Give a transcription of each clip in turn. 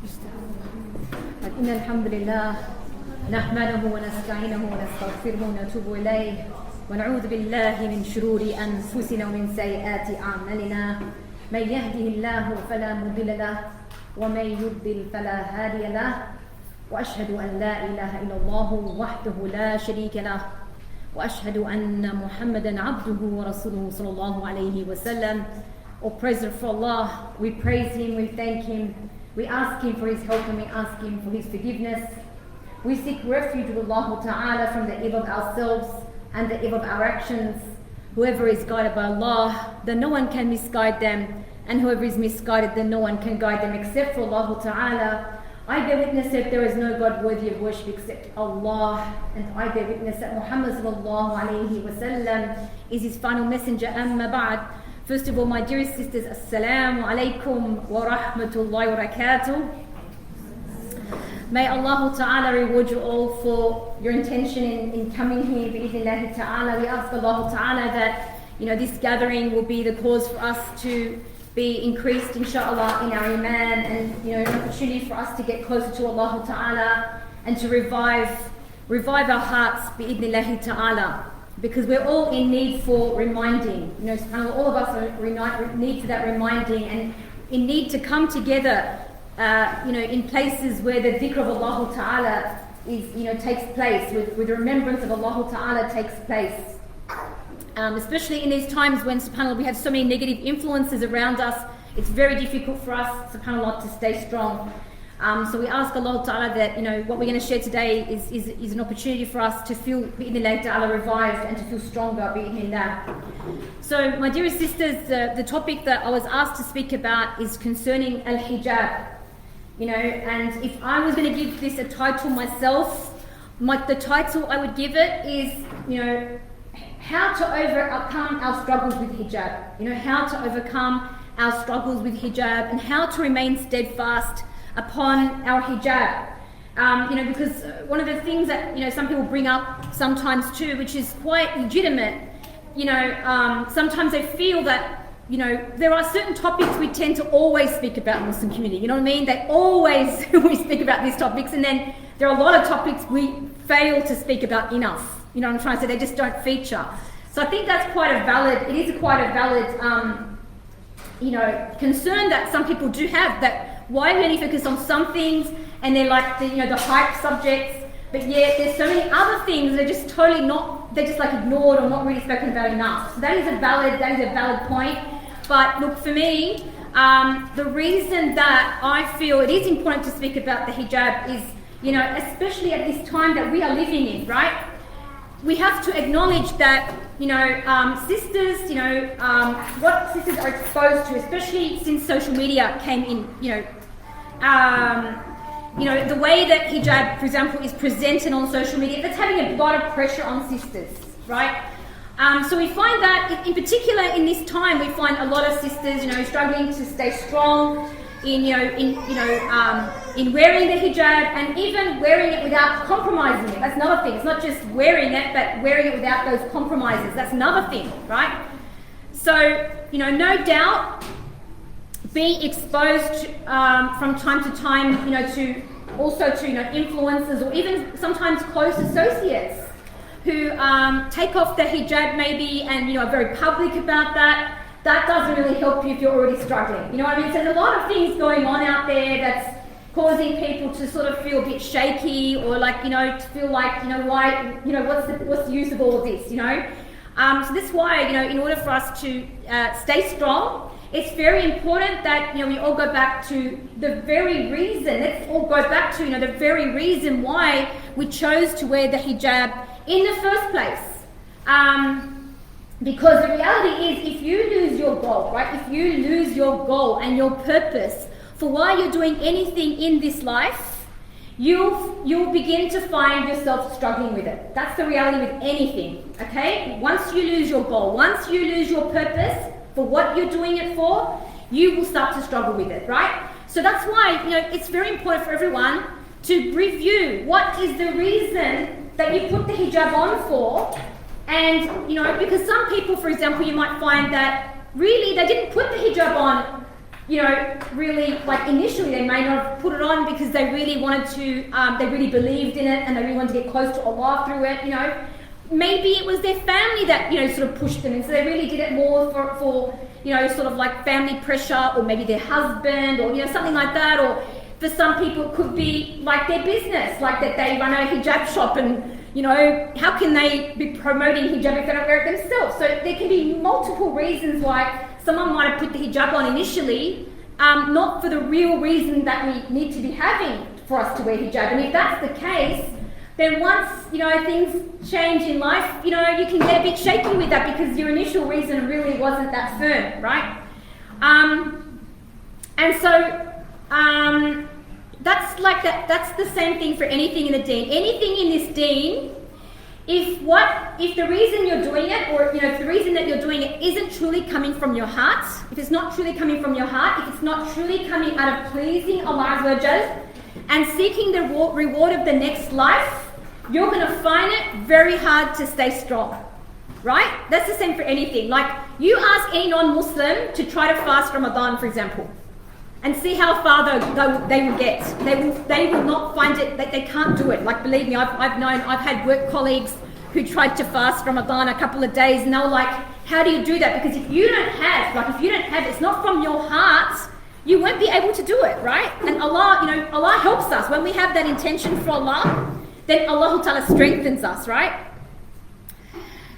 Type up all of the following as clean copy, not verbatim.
إن الحمد لله نحمده ونستعينه ونستغفره ونتوب إليه ونعوذ بالله من شرور أنفسنا ومن سيئات أعمالنا من يهده الله فلا مضل له ومن يضلل فلا هادي له وأشهد أن لا إله إلا الله وحده لا شريك له وأشهد أن محمدا عبده ورسوله صلى الله عليه وسلم. All praise for Allah. We praise Him, we thank Him, we ask Him for His help and we ask Him for His forgiveness. We seek refuge with Allah Ta'ala from the evil of ourselves and the evil of our actions. Whoever is guided by Allah, then no one can misguide them, and whoever is misguided, then no one can guide them except for Allah Ta'ala. I bear witness that there is no God worthy of worship except Allah, and I bear witness that Muhammad sallallahu alayhi wa sallam is his final messenger. Amma ba'd. First of all, my dearest sisters, Assalamu alaikum wa rahmatullahi wa barakatuh. May Allah Ta'ala reward you all for your intention in coming here, bi'idhnillahi ta'ala. We ask Allah Ta'ala that, this gathering will be the cause for us to be increased, inshallah, in our iman, and, an opportunity for us to get closer to Allah Ta'ala and to revive our hearts, bi'idhnillahi ta'ala. Because we're all in need for reminding. SubhanAllah, all of us are in need for that reminding and in need to come together, in places where the dhikr of Allah Ta'ala takes place, with the remembrance of Allah Ta'ala takes place. Especially in these times when, SubhanAllah, we have so many negative influences around us, it's very difficult for us, SubhanAllah, to stay strong. So we ask Allah Ta'ala that, what we're going to share today is an opportunity for us to feel, bi'idhnillah ta'ala, revived and to feel stronger, bi'idhnillah. So, my dearest sisters, the topic that I was asked to speak about is concerning al-hijab. And if I was going to give this a title myself, the title I would give it is, how to overcome our struggles with hijab. How to overcome our struggles with hijab and how to remain steadfast upon our hijab. Because one of the things that, some people bring up sometimes too, which is quite legitimate, sometimes they feel that, there are certain topics we tend to always speak about in the Muslim community. You know what I mean? They always, we speak about these topics, and then there are a lot of topics we fail to speak about enough. You know what I'm trying to say? They just don't feature. So I think that's quite a valid concern that some people do have, that why we only focus on some things and they're like the hype subjects, but yet there's so many other things that are just totally not, they're just like ignored or not really spoken about enough. So that is a valid point. But look, for me, the reason that I feel it is important to speak about the hijab is, especially at this time that we are living in, right? We have to acknowledge that, sisters, what sisters are exposed to, especially since social media came in, the way that hijab, for example, is presented on social media, that's having a lot of pressure on sisters, right? So we find that, in particular in this time, we find a lot of sisters, struggling to stay strong in wearing the hijab and even wearing it without compromising it. That's another thing. It's not just wearing it, but wearing it without those compromises. That's another thing, right? So, no doubt, being exposed from time to time, to influencers or even sometimes close associates who take off the hijab maybe and, are very public about that. That doesn't really help you if you're already struggling. You know what I mean? So there's a lot of things going on out there that's causing people to sort of feel a bit shaky or like, to feel like, why, what's the use of all of this, So this is why, in order for us to stay strong, it's very important that, we all go back to the very reason, let's all go back to, the very reason why we chose to wear the hijab in the first place. Because the reality is, if you lose your goal, right? If you lose your goal and your purpose for why you're doing anything in this life, you'll begin to find yourself struggling with it. That's the reality with anything, okay? Once you lose your goal, once you lose your purpose for what you're doing it for, you will start to struggle with it, right? So that's why, it's very important for everyone to review what is the reason that you put the hijab on for. And, because some people, for example, you might find that really they didn't put the hijab on, really, like initially they may not have put it on because they really wanted to, they really believed in it and they really wanted to get close to Allah through it, Maybe it was their family that, sort of pushed them, and so they really did it more for sort of like family pressure, or maybe their husband, or, something like that, or for some people it could be like their business, like that they run a hijab shop and, how can they be promoting hijab if they don't wear it themselves? So there can be multiple reasons why someone might have put the hijab on initially, not for the real reason that we need to be having for us to wear hijab. And if that's the case, then once, things change in life, you can get a bit shaky with that because your initial reason really wasn't that firm, right? And so that's the same thing for anything in the deen. Anything in this deen, if the reason you're doing it, or if the reason that you're doing it isn't truly coming from your heart, if it's not truly coming from your heart, if it's not truly coming out of pleasing Allah Azza wa Jal and seeking the reward of the next life, you're going to find it very hard to stay strong, right? That's the same for anything. Like, you ask any non-Muslim to try to fast Ramadan, for example, and see how far they will get. They will not find it, they can't do it. Like, believe me, I've had work colleagues who tried to fast Ramadan a couple of days, and they were like, how do you do that? Because if you don't have, it's not from your heart, you won't be able to do it, right? And Allah helps us. When we have that intention for Allah, then Allah Ta'ala strengthens us, right?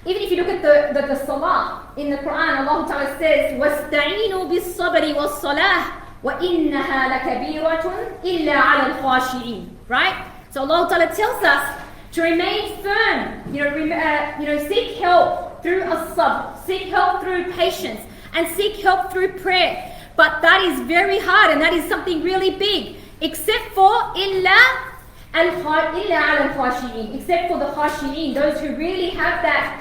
Even if you look at the salah in the Quran, Allah Ta'ala says, وَاسْتَعِينُوا بِالصَّبْرِ وَالصَّلَاةِ وَإِنَّهَا لَكَبِيرَةٌ إِلَّا عَلَى الْخَاشِعِينَ. Right? So Allah Ta'ala tells us to remain firm, seek help through as-sabr, seek help through patience, and seek help through prayer. But that is very hard, and that is something really big, except for illa al-khashi'in, except for the khashi'in, those who really have that,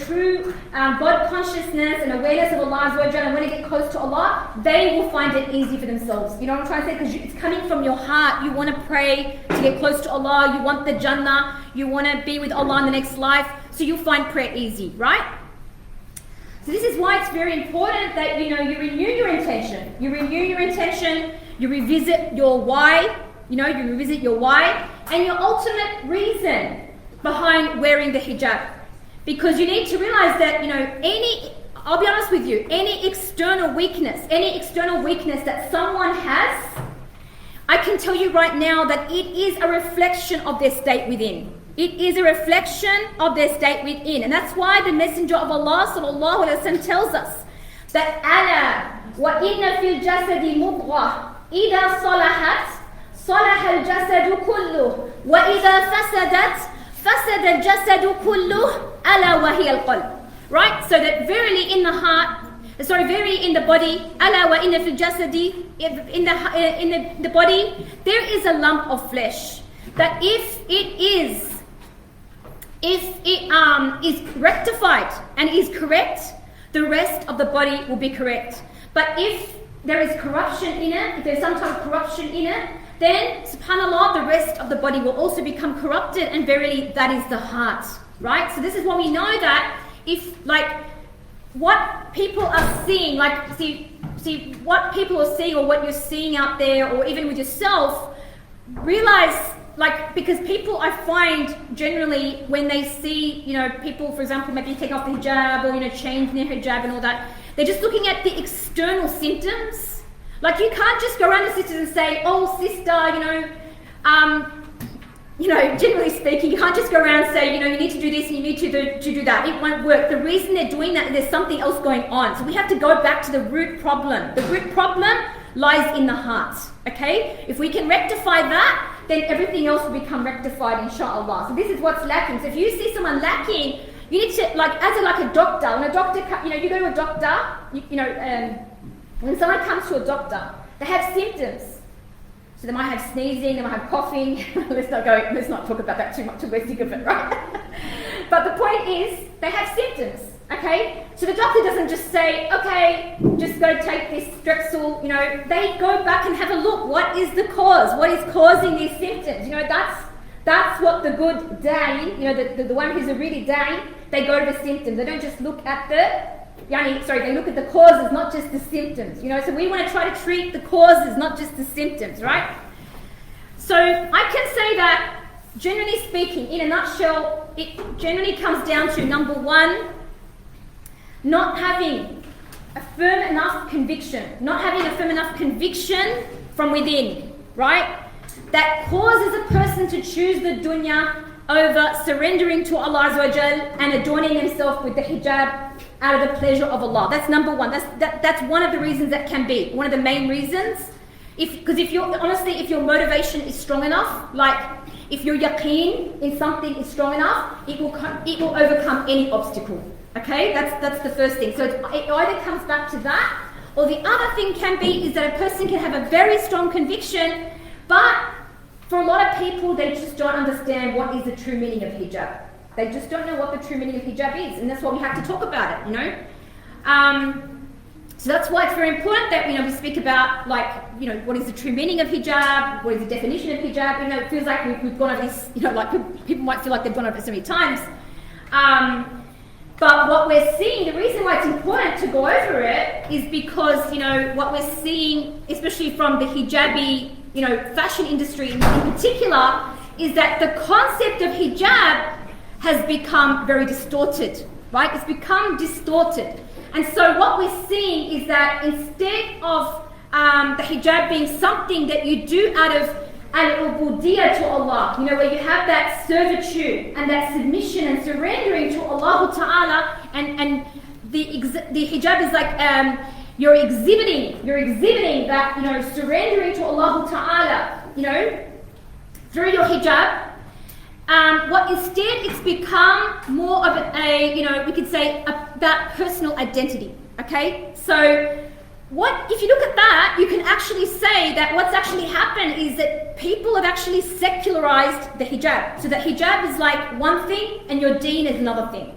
true God consciousness and awareness of Allah Azza wa Jalla, and when they get close to Allah, they will find it easy for themselves. You know what I'm trying to say? Because it's coming from your heart. You want to pray to get close to Allah. You want the Jannah. You want to be with Allah in the next life. So you'll find prayer easy, right? So this is why it's very important that, you renew your intention. You renew your intention. You revisit your why. You revisit your why and your ultimate reason behind wearing the hijab. Because you need to realize that, I'll be honest with you, any external weakness that someone has, I can tell you right now that it is a reflection of their state within. It is a reflection of their state within. And that's why the Messenger of Allah sallallahu alaihi wasallam tells us that ala wa inna fil jasadi mudghah idha salahat صلح الجسد كله وإذا فسد الجسد كله ألا وهي القلب. Right? So that verily in the body, ألا وإن في الجسد, in the body, there is a lump of flesh. That if it is rectified and is correct, the rest of the body will be correct. But if there is corruption in it, if there's some type of corruption in it, then, subhanAllah, the rest of the body will also become corrupted, and verily that is the heart, right? So this is why we know that if, what people are seeing, see what people are seeing, or what you're seeing out there, or even with yourself, realize, because people, I find, generally, when they see, people, for example, maybe take off the hijab, or, change their hijab and all that, they're just looking at the external symptoms. You can't just go around to sisters and say, oh, sister, generally speaking, you can't just go around and say, you need to do this and you need to do that. It won't work. The reason they're doing that is there's something else going on. So we have to go back to the root problem. The root problem lies in the heart, okay? If we can rectify that, then everything else will become rectified, inshallah. So this is what's lacking. So if you see someone lacking, you need to, as a doctor, when a doctor, you go to a doctor, when someone comes to a doctor, they have symptoms. So they might have sneezing, they might have coughing. Let's not talk about that too much, we're sick of it, right? But the point is, they have symptoms, okay? So the doctor doesn't just say, okay, just go take this Strepsil, they go back and have a look. What is the cause? What is causing these symptoms? That's what the good da'i, the one who's a really da'i, they go to the symptoms. They don't just look at they look at the causes, not just the symptoms. So we want to try to treat the causes, not just the symptoms, right? So I can say that, generally speaking, in a nutshell, it generally comes down to, number one, not having a firm enough conviction from within, right? That causes a person to choose the dunya over surrendering to Allah Azza wa Jal and adorning himself with the hijab out of the pleasure of Allah. That's number one. That's one of the reasons that can be, one of the main reasons. Because if your motivation is strong enough, like if your yaqeen in something is strong enough, it will overcome any obstacle. Okay, that's the first thing. So it either comes back to that, or the other thing can be is that a person can have a very strong conviction, but for a lot of people, they just don't understand what is the true meaning of hijab. They just don't know what the true meaning of hijab is, and that's why we have to talk about it. So that's why it's very important that we speak about, what is the true meaning of hijab, what is the definition of hijab. It feels like we've gone over this, people might feel like they've gone over it so many times. But what we're seeing, the reason why it's important to go over it is because, what we're seeing, especially from the hijabi, fashion industry in particular, is that the concept of hijab has become very distorted, right? It's become distorted. And so what we're seeing is that instead of the hijab being something that you do out of al-ubudiyya to Allah, where you have that servitude and that submission and surrendering to Allah Ta'ala, and the hijab is like you're exhibiting that surrendering to Allah Ta'ala, through your hijab. What instead it's become more of a we could say about personal identity. Okay, so if you look at that, you can actually say that what's actually happened is that people have actually secularized the hijab. So the hijab is like one thing and your deen is another thing.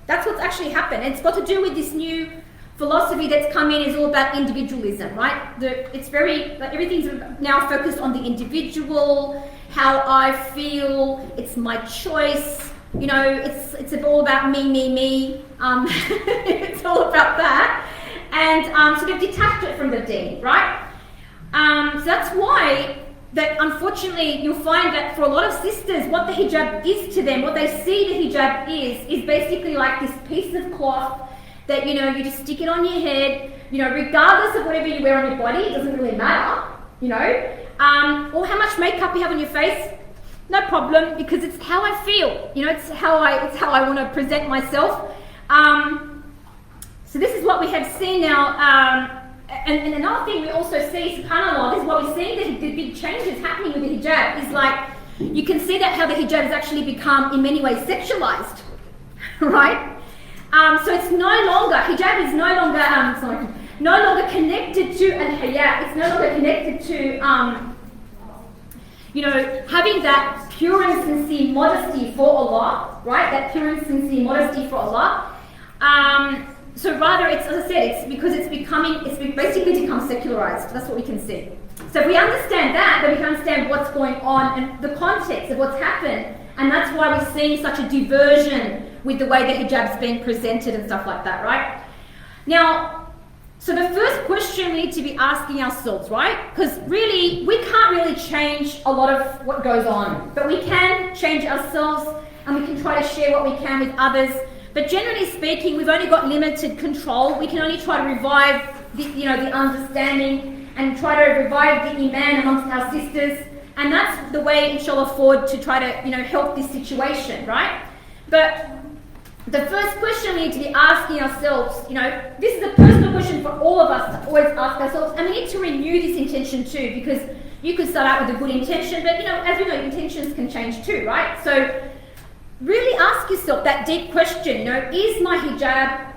That's what's actually happened. And it's got to do with this new philosophy that's come in, is all about individualism, right? It's very, everything's now focused on the individual, how I feel, it's my choice, it's all about me. It's all about that. And so they've detached it from the deen, right? So that's why that unfortunately you'll find that for a lot of sisters, what the hijab is to them, what they see the hijab is basically like this piece of cloth that, you just stick it on your head, regardless of whatever you wear on your body, it doesn't really matter, or how much makeup you have on your face, no problem, because it's how I feel, it's how I want to present myself. So this is what we have seen now, and another thing we also see, subhanAllah, this is what we're seeing, the big changes happening with the hijab, is like, you can see that how the hijab has actually become, in many ways, sexualized, right? So it's no longer, hijab is no longer connected to al-haya, it's no longer connected to, having that pure and sincere modesty for Allah, right? That pure and sincere modesty for Allah. So rather, it's, as I said, it's because it's basically become secularized. That's what we can see. So if we understand that, then we can understand what's going on and the context of what's happened. And that's why we're seeing such a diversion with the way the hijab's been presented and stuff like that, right? Now, so the first question we need to be asking ourselves, right? Because really, we can't really change a lot of what goes on, but we can change ourselves and we can try to share what we can with others. But generally speaking, we've only got limited control. We can only try to revive the understanding and try to revive the iman amongst our sisters. And that's the way, inshallah, forward to try to, help this situation, right? But the first question we need to be asking ourselves, this is a personal question for all of us to always ask ourselves, and we need to renew this intention too, because you could start out with a good intention, but as we know, intentions can change too, right? So really ask yourself that deep question, is my hijab,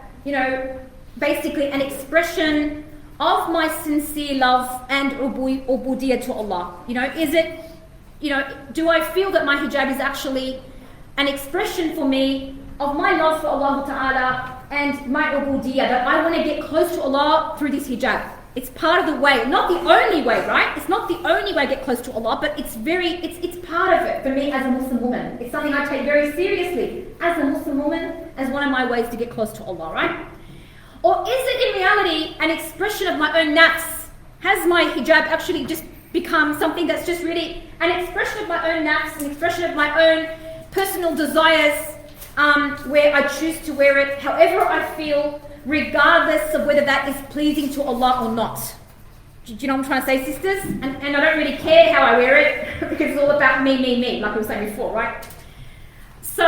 basically an expression of my sincere love and ubudiyya to Allah? Is it, do I feel that my hijab is actually an expression for me of my love for Allah Ta'ala and my ubudiyya, that I want to get close to Allah through this hijab? It's part of the way, not the only way, right? It's not the only way I get close to Allah, but it's part of it for me as a Muslim woman. It's something I take very seriously as a Muslim woman, as one of my ways to get close to Allah, right? Or is it in reality an expression of my own nafs? Has my hijab actually just become something that's just really an expression of my own nafs, an expression of my own personal desires, where I choose to wear it however I feel, regardless of whether that is pleasing to Allah or not? Do you know what I'm trying to say, sisters? And I don't really care how I wear it because it's all about me, like we were saying before, right? So,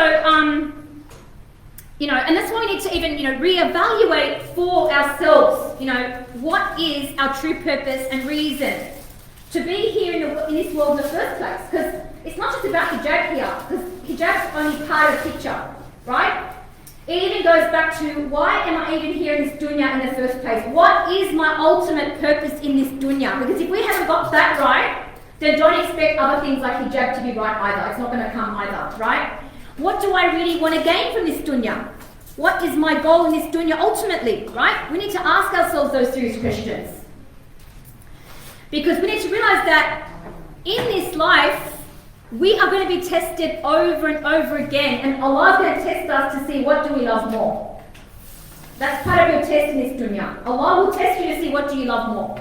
and that's why we need to even, reevaluate for ourselves, what is our true purpose and reason to be here in this world in the first place? Because it's not just about hijab here, because hijab's only part of the picture, right? It even goes back to, why am I even here in this dunya in the first place? What is my ultimate purpose in this dunya? Because if we haven't got that right, then don't expect other things like hijab to be right either. It's not going to come either, right? What do I really want to gain from this dunya? What is my goal in this dunya ultimately, right? We need to ask ourselves those serious questions. Because we need to realize that in this life, we are going to be tested over and over again, and Allah is going to test us to see what do we love more. That's part of your test in this dunya. Allah will test you to see what do you love more.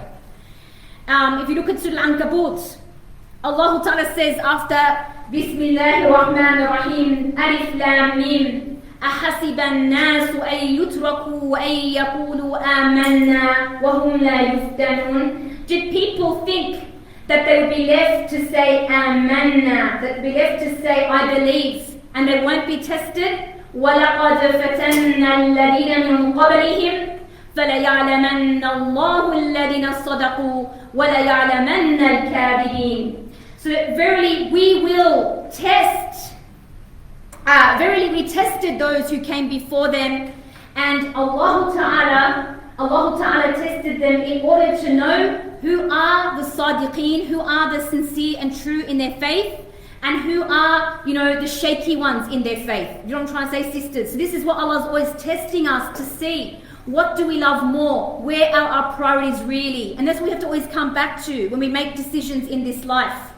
If you look at Surah Al-Ankabut, Allah Ta'ala says after Bismillahir Rahmanir Rahim, Alif Lam Mim, أحسب الناس أن يتركوا أن يقولوا آمنا وهم لا يفتنون. Did people think that they would be left to say amanna, that would be left to say I believe, and they won't be tested? وَلَقَدْ فَتَنَّا الَّذِينَ مِنْ قَبْلِهِمْ فَلَيَعْلَمَنَّ اللَّهُ الَّذِينَ صَدَقُوا وَلَيَعْلَمَنَّ الْكَاذِبِينَ. So that verily we will test, verily we tested those who came before them, and Allah Ta'ala tested them in order to know who are the sadiqeen, who are the sincere and true in their faith, and who are, the shaky ones in their faith. You know what I'm trying to say, sisters? So this is what Allah's always testing us to see. What do we love more? Where are our priorities really? And that's what we have to always come back to when we make decisions in this life.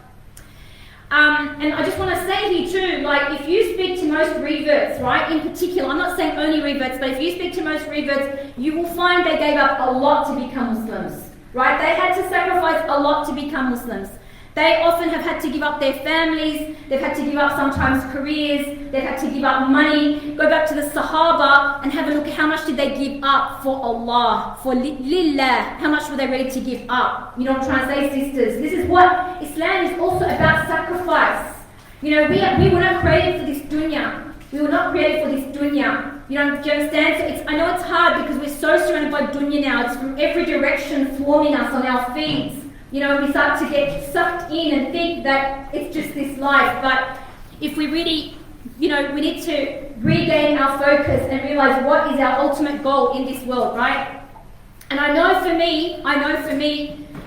And I just want to say here too, like if you speak to most reverts, right, in particular, I'm not saying only reverts, but if you speak to most reverts, you will find they gave up a lot to become Muslims, right? They had to sacrifice a lot to become Muslims. They often have had to give up their families, they've had to give up sometimes careers, they've had to give up money. Go back to the Sahaba and have a look at how much did they give up for Allah, for Lillah. How much were they ready to give up? You know what I'm trying to say, sisters? This is what Islam is also about, sacrifice. We were not created for this dunya. We were not created for this dunya. Do you understand? So I know it's hard because we're so surrounded by dunya now. It's from every direction swarming us on our feeds. We start to get sucked in and think that it's just this life. But if we really, we need to regain our focus and realize what is our ultimate goal in this world, right? And I know for me,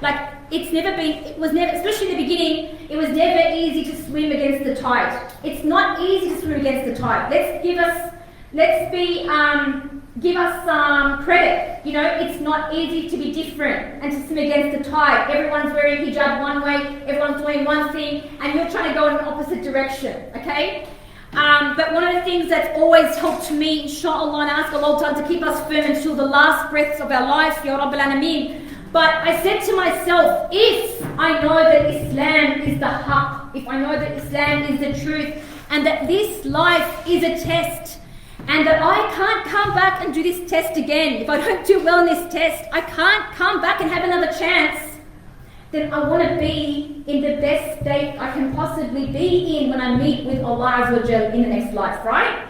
like it was never, especially in the beginning, it was never easy to swim against the tide. It's not easy to swim against the tide. Give us some credit. It's not easy to be different and to swim against the tide. Everyone's wearing hijab one way, everyone's doing one thing, and you're trying to go in the opposite direction, okay? But one of the things that's always helped me, inshallah, and I ask Allah to keep us firm until the last breaths of our life, Ya Rabbil Alameen. But I said to myself, if I know that Islam is the haqq, if I know that Islam is the truth, and that this life is a test, and that I can't come back and do this test again. If I don't do well in this test, I can't come back and have another chance. Then I want to be in the best state I can possibly be in when I meet with Allah Azza wa Jal in the next life, right?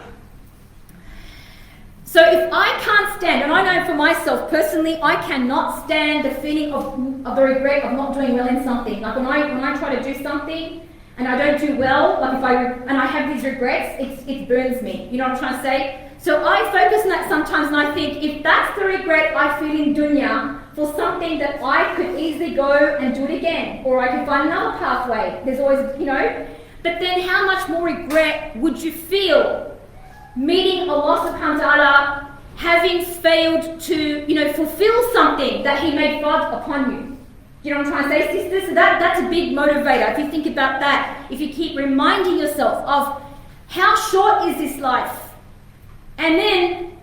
So if I can't stand, and I know for myself personally, I cannot stand the feeling of the regret of not doing well in something. Like when I try to do something, and I don't do well, like I have these regrets, it burns me. You know what I'm trying to say? So I focus on that sometimes, and I think if that's the regret I feel in dunya for something that I could easily go and do it again, or I could find another pathway. There's always, But then how much more regret would you feel meeting Allah subhanahu wa ta'ala, having failed to, fulfill something that He made fard upon you? You know what I'm trying to say, sisters? So that's a big motivator. If you think about that, if you keep reminding yourself of how short is this life, and then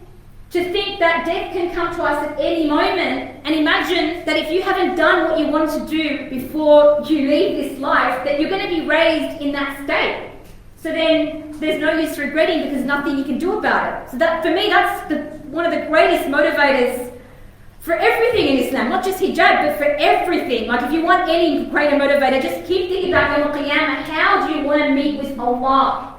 to think that death can come to us at any moment, and imagine that if you haven't done what you want to do before you leave this life, that you're going to be raised in that state. So then there's no use regretting because nothing you can do about it. So that, for me, that's one of the greatest motivators for everything in Islam, not just hijab, but for everything. Like if you want any greater motivator, just keep thinking about Yawm al-Qiyamah. How do you want to meet with Allah?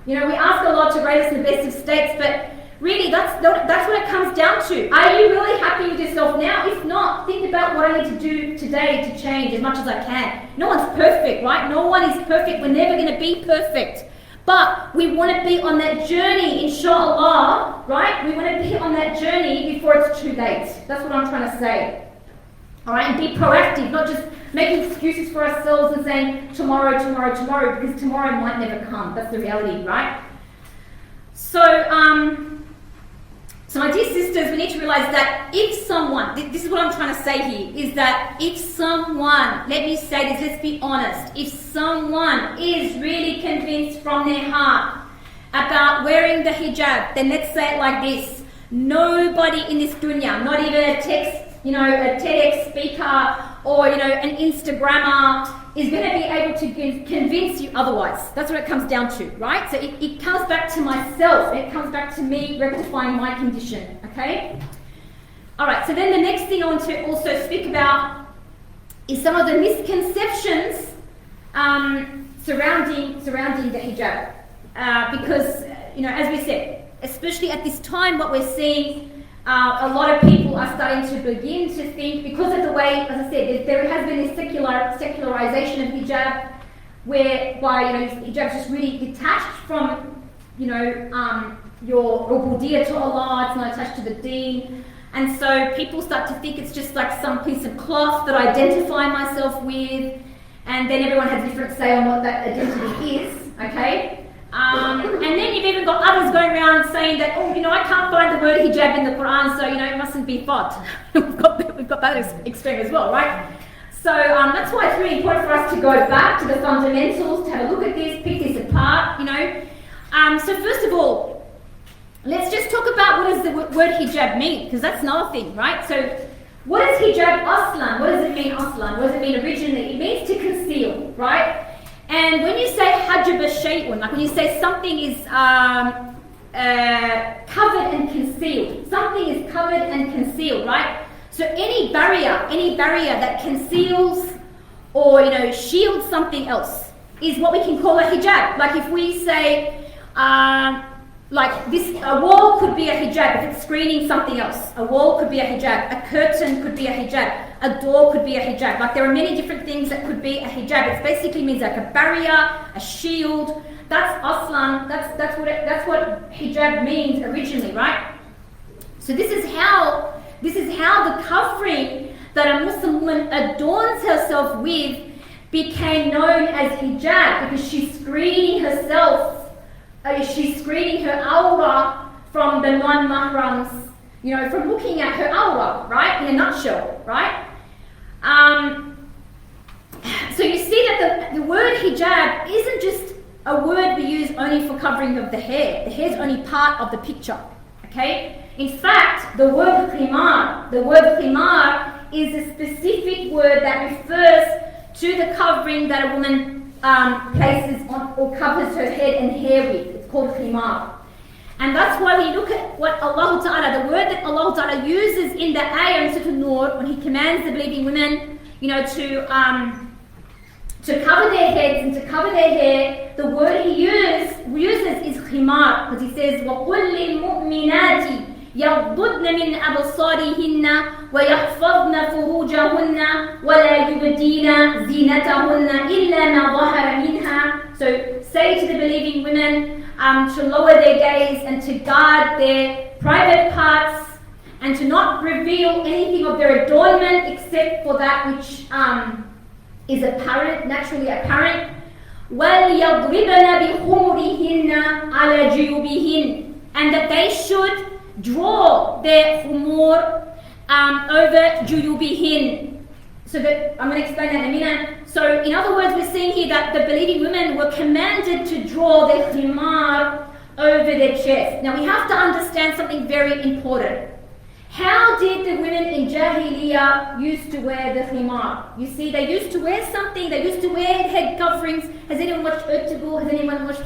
You know, we ask Allah to raise us in the best of states, but really that's what it comes down to. Are you really happy with yourself now? If not, think about what I need to do today to change as much as I can. No one's perfect, right? No one is perfect. We're never going to be perfect. But we want to be on that journey, inshallah, right? We want to be on that journey before it's too late. That's what I'm trying to say. All right, and be proactive, not just making excuses for ourselves and saying tomorrow, tomorrow, tomorrow, because tomorrow might never come. That's the reality, right? So my dear sisters, we need to realize that if someone, this is what I'm trying to say here, is that if someone, let me say this, let's be honest, if someone is really convinced from their heart about wearing the hijab, then let's say it like this: nobody in this dunya, not even a TEDx speaker or, an Instagrammer is going to be able to convince you otherwise. That's what it comes down to, right? So it comes back to myself. It comes back to me rectifying my condition, okay? All right, so then the next thing I want to also speak about is some of the misconceptions surrounding the hijab. Because, as we said, especially at this time, what we're seeing, a lot of people are starting to begin to think, because of the way, as I said, there has been this secularization of hijab, whereby hijab is just really detached from your ubudiyya to Allah. It's not attached to the deen, and so people start to think it's just like some piece of cloth that I identify myself with, and then everyone has a different say on what that identity is. Okay. And then you've even got others going around saying that, I can't find the word hijab in the Quran, so, it mustn't be thought. we've got that extreme as well, right? So that's why it's really important for us to go back to the fundamentals, to have a look at this, pick this apart, So first of all, let's just talk about what does the word hijab mean, because that's another thing, right? So what is hijab aslan? What does it mean aslan? What does it mean originally? It means to conceal, right? And when you say hajaba shay'un, like when you say something is covered and concealed, something is covered and concealed, right? So any barrier that conceals or shields something else is what we can call a hijab. Like if we say, a wall could be a hijab if it's screening something else. A wall could be a hijab. A curtain could be a hijab. A door could be a hijab. Like there are many different things that could be a hijab. It basically means like a barrier, a shield. That's aslan. That's what hijab means originally, right? So this is how the covering that a Muslim woman adorns herself with became known as hijab, because she's screening herself. She's screening her awra from the non-mahrams, from looking at her awra, right? In a nutshell, right? So you see that the word hijab isn't just a word we use only for covering of the hair. The hair is only part of the picture, okay? In fact, the word khimar is a specific word that refers to the covering that a woman places on or covers her head and hair with. It's called khimar. And that's why we look at what Allah Ta'ala, the word that Allah Ta'ala uses in the ayah in Surah An-Nur, when He commands the believing women, to cover their heads and to cover their hair, the word He uses is khimar, because He says, وَقُلْ لِلْمُؤْمِنَاتِ يغضضن من أبصارهن ويحفظن فروجهن ولا يبدين زينتهن إلا ما ظهر منها. So say to the believing women to lower their gaze and to guard their private parts and to not reveal anything of their adornment except for that which is apparent, naturally apparent. وَلْيَضْرِبْنَ بِخُمُرِهِنَّ عَلَى جُيُوبِهِنَّ, and that they should draw their khumur over juyubihin. So that I'm going to explain that in a minute. So in other words, we're seeing here that the believing women were commanded to draw their khimar over their chest. Now we have to understand something very important. How did the women in Jahiliyyah used to wear the khimar? You see, they used to wear something, they used to wear head coverings. Has anyone watched Urtubu? Has anyone watched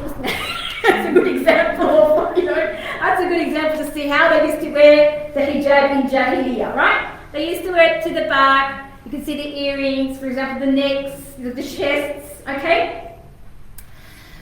That's a good example, that's a good example to see how they used to wear the hijab in Jahiliyyah, right? They used to wear it to the back. You can see the earrings, for example, the necks, the chests, okay?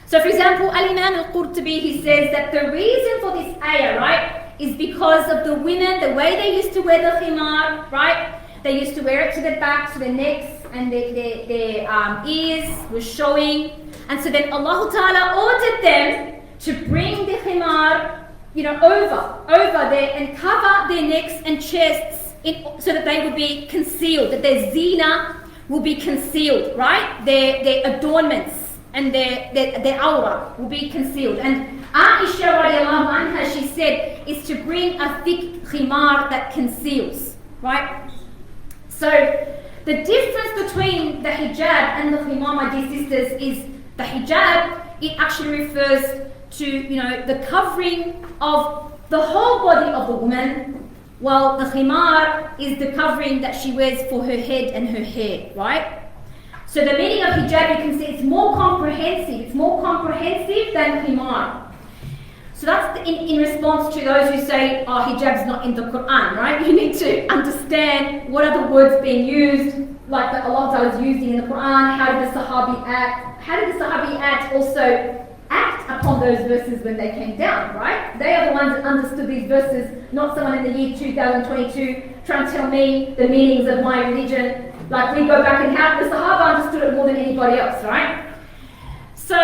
So, for example, Al-Imam Al-Qurtubi, he says that the reason for this ayah, right, is because of the women, the way they used to wear the khimar, right? They used to wear it to the back, to the necks, and their ears were showing. And so then Allah Ta'ala ordered them to bring the khimar, over there and cover their necks and chests so that they would be concealed, that their zina will be concealed, right? Their adornments and their aura will be concealed. And Aisha radiallahu anha, she said, is to bring a thick khimar that conceals, right? So the difference between the hijab and the khimar, my dear sisters, is the hijab, it actually refers to, the covering of the whole body of the woman, while the khimar is the covering that she wears for her head and her hair, right? So the meaning of hijab, you can see it's more comprehensive. It's more comprehensive than khimar. So that's in response to those who say, hijab's not in the Quran, right? You need to understand what are the words being used, like that Allah Ta'ala is using in the Quran. How did the Sahabi act? How did the Sahabi also act upon those verses when they came down, right? They are the ones that understood these verses, not someone in the year 2022 trying to tell me the meanings of my religion. Like we go back and how the Sahaba understood it more than anybody else, right? So,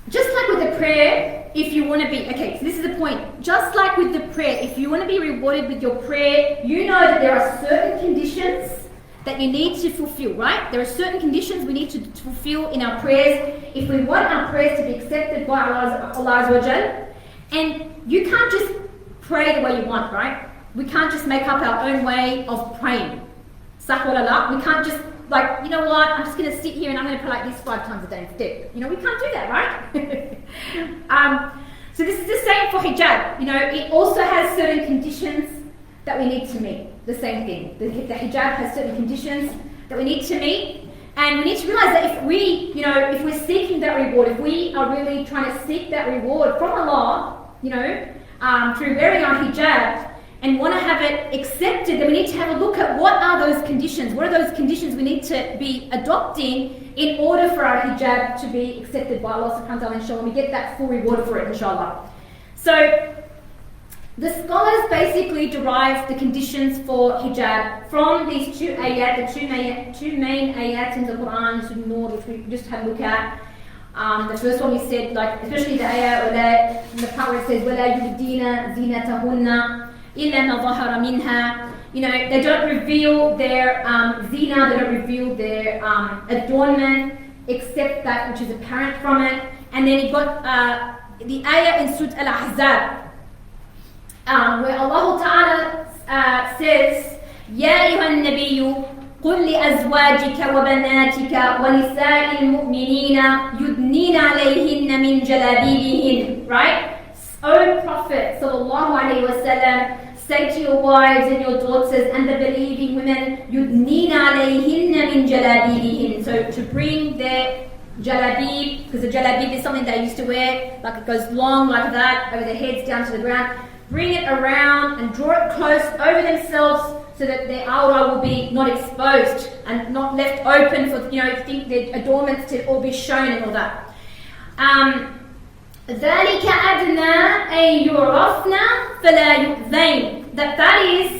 just like with the prayer, if you want to be, okay, so this is the point. Just like with the prayer, if you want to be rewarded with your prayer, you know that there are certain conditions that you need to fulfill, right? There are certain conditions we need to fulfill in our prayers if we want our prayers to be accepted by Allah Azza wa Jal. And you can't just pray the way you want, right? We can't just make up our own way of praying. We can't just I'm just going to sit here and I'm going to pray like this 5 times a day instead. We can't do that, right? So this is the same for hijab. It also has certain conditions that we need to meet. The same thing. The hijab has certain conditions that we need to meet. And we need to realize that if we're seeking that reward, if we are really trying to seek that reward from Allah, through wearing our hijab, and want to have it accepted, then we need to have a look at what are those conditions. What are those conditions we need to be adopting in order for our hijab to be accepted by Allah subhanahu wa ta'ala, inshallah, and we get that full reward for it, inshallah. So, the scholars basically derive the conditions for hijab from these two ayat, the two main ayat in the Quran, Surah Nur, which we just had a look at. The first one we said, especially the ayat, the part where it says, وَلَا يُبْدِينَ زِينَتَهُنَّ إِلَّا مَا ظَهَرَ مِنْهَا. They don't reveal their zina, they don't reveal their adornment, except that which is apparent from it. And then you've got the ayah in Surah Al-Ahzab, where Allah Ta'ala says, يَا أَيُّهَا النَّبِيُّ قُلْ لِأَزْوَاجِكَ وَبَنَاتِكَ وَنِسَاءِ الْمُؤْمِنِينَ يُدْنِينَ عَلَيْهِنَّ مِنْ جَلَابِيبِهِنْ. Right? O Prophet sallallahu alaihi wasallam, say to your wives and your daughters and the believing women, يُدْنِينَ عَلَيْهِنَّ مِنْ جَلَابِيبِهِنْ. So to bring their jalabib, because the jalabib is something they used to wear, like it goes long like that, over their heads down to the ground. Bring it around and draw it close over themselves so that their aura will be not exposed and not left open for, think their adornments to all be shown and all that. ذَلِكَ أَدْنَى أَن يُعْرَفْنَ فَلَا يُؤْذَيْنَ. That is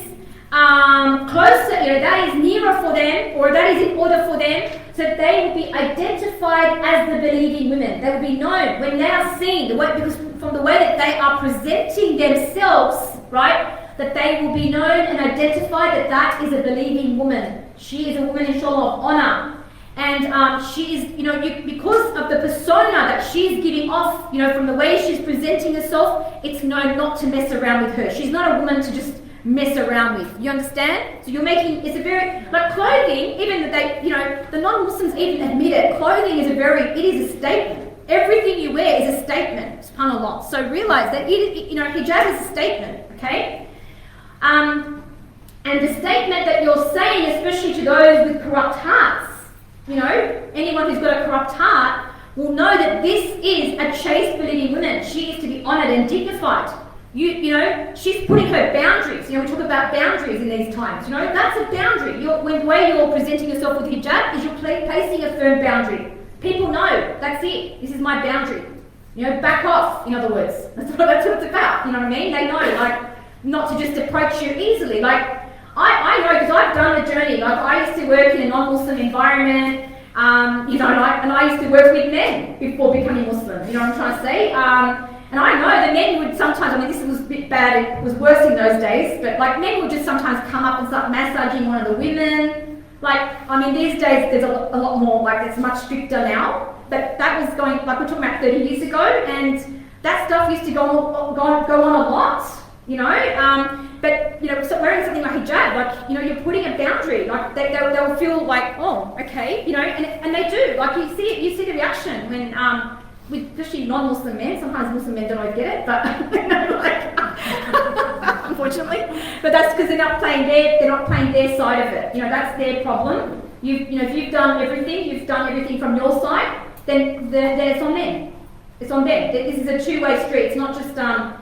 closer, that is nearer for them, or that is in order for them, so that they will be identified as the believing women. They will be known when they are seen, because from the way that they are presenting themselves, right, that they will be known and identified that is a believing woman. She is a woman, inshallah, of honor. And she is, because of the persona that she's giving off, from the way she's presenting herself, it's known not to mess around with her. She's not a woman to just mess around with. You understand? So it's a very, like clothing, even that the non-Muslims even admit it, clothing is it is a statement. Everything you wear is a statement. subhanAllah. So realize that hijab is a statement, okay? And the statement that you're saying, especially to those with corrupt hearts, anyone who's got a corrupt heart will know that this is a chaste believing woman. She is to be honoured and dignified. She's putting her boundaries. We talk about boundaries in these times. That's a boundary. The way you're presenting yourself with hijab is you're placing a firm boundary. People know, that's it. This is my boundary. Back off, in other words. That's what it's about, you know what I mean? They know, not to just approach you easily. I know because I've done the journey. I used to work in a non-Muslim environment, and I used to work with men before becoming Muslim. You know what I'm trying to say? And I know the men would sometimes, this was a bit bad, it was worse in those days, but men would just sometimes come up and start massaging one of the women. These days there's a lot more, it's much stricter now, but that was going, we're talking about 30 years ago, and that stuff used to go on a lot, but, so wearing something like hijab, you're putting a boundary, they'll feel oh, okay, and they do, you see the reaction when, with especially non-Muslim men. Sometimes Muslim men don't always get it, but unfortunately. But that's because they're not playing their side of it. That's their problem. If you've done everything from your side, then it's on them. It's on them. This is a two-way street. It's not just I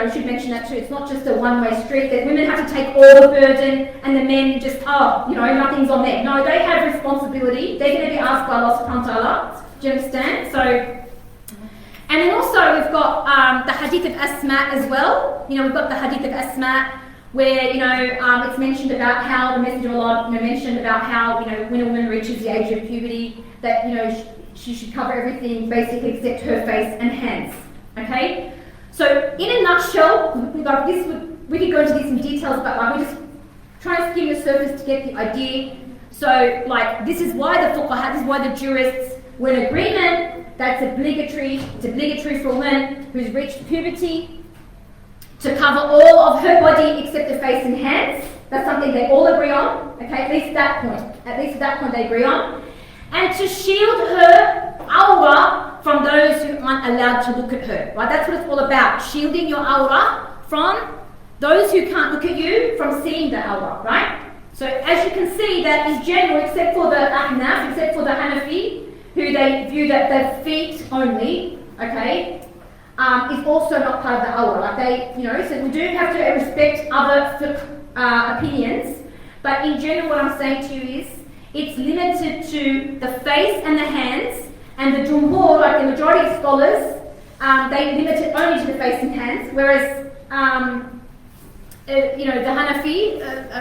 should mention that too. It's not just a one-way street that women have to take all the burden and the men just nothing's on them. No, they have responsibility. They're going to be asked by Allah subhanahu wa ta'ala. Do you understand? So. And then also we've got the hadith of Asma as well. We've got the hadith of Asma where, it's mentioned about how the Messenger of Allah, mentioned about how, when a woman reaches the age of puberty, that, she should cover everything basically except her face and hands. Okay? So in a nutshell, we could go into this in details, but we're just trying to skim the surface to get the idea. So, this is why the fuqaha, this is why the jurists were in agreement. It's obligatory for a woman who's reached puberty to cover all of her body except the face and hands. That's something they all agree on. Okay, at least at that point they agree on. And to shield her aura from those who aren't allowed to look at her. Right? That's what it's all about. Shielding your aura from those who can't look at you from seeing the aura. Right? So as you can see, that is general except for the Ahnaf, except for the Hanafi, who they view that the feet only, okay, is also not part of the aura. So we do have to respect other opinions, but in general what I'm saying to you is, it's limited to the face and the hands, and the jumhur, the majority of scholars, they limit it only to the face and hands, whereas, the Hanafi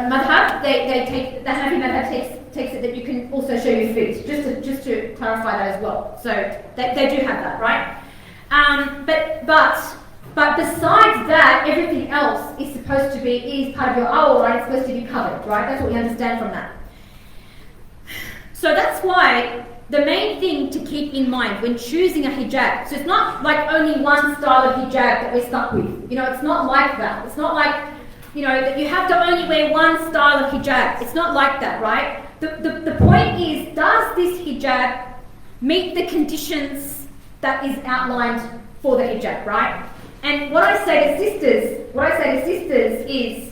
madhab, the Hanafi madhab takes it that you can also show your feet, just to clarify that as well. So they do have that, right? But besides that, everything else is part of your aura, right? It's supposed to be covered, right? That's what we understand from that. So that's why the main thing to keep in mind when choosing a hijab, so it's not only one style of hijab that we're stuck with. It's not like that. It's not like, that you have to only wear one style of hijab. It's not like that, right? The point is, does this hijab meet the conditions that is outlined for the hijab, right? And what I say to sisters is,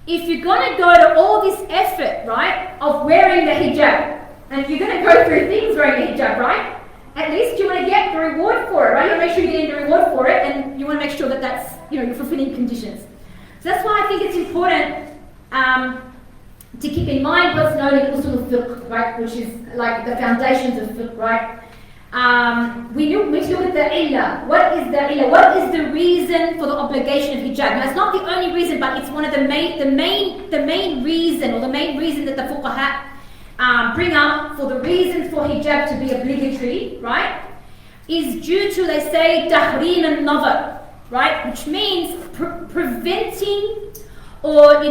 if you're going to go to all this effort, right, of wearing the hijab, and if you're going to go through things wearing the hijab, right, at least you want to get the reward for it, right? You want to make sure you're getting the reward for it, and you want to make sure that that's, you're fulfilling conditions. So that's why I think it's important to keep in mind what's known as usul al-fiqh, right, which is the foundations of fiqh, right? We need to look at the illah. What is the illah? What is the reason for the obligation of hijab? Now, it's not the only reason, but it's one of the main reason, or the main reason that the fuqaha bring up for the reasons for hijab to be obligatory, right, is due to, they say, tahrim al-nazar, right, which means preventing, or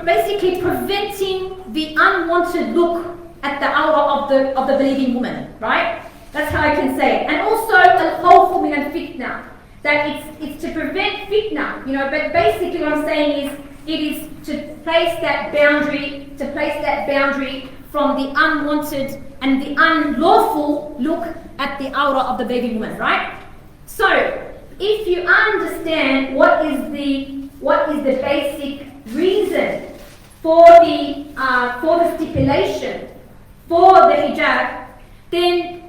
basically preventing the unwanted look at the aura of the believing woman, right? That's how I can say it. And also al-khawfu min al-fitna, that it's to prevent fitna, but basically what I'm saying is, it is to place that boundary from the unwanted and the unlawful look at the aura of the baby woman, right? So if you understand what is the basic reason for the stipulation for the hijab, then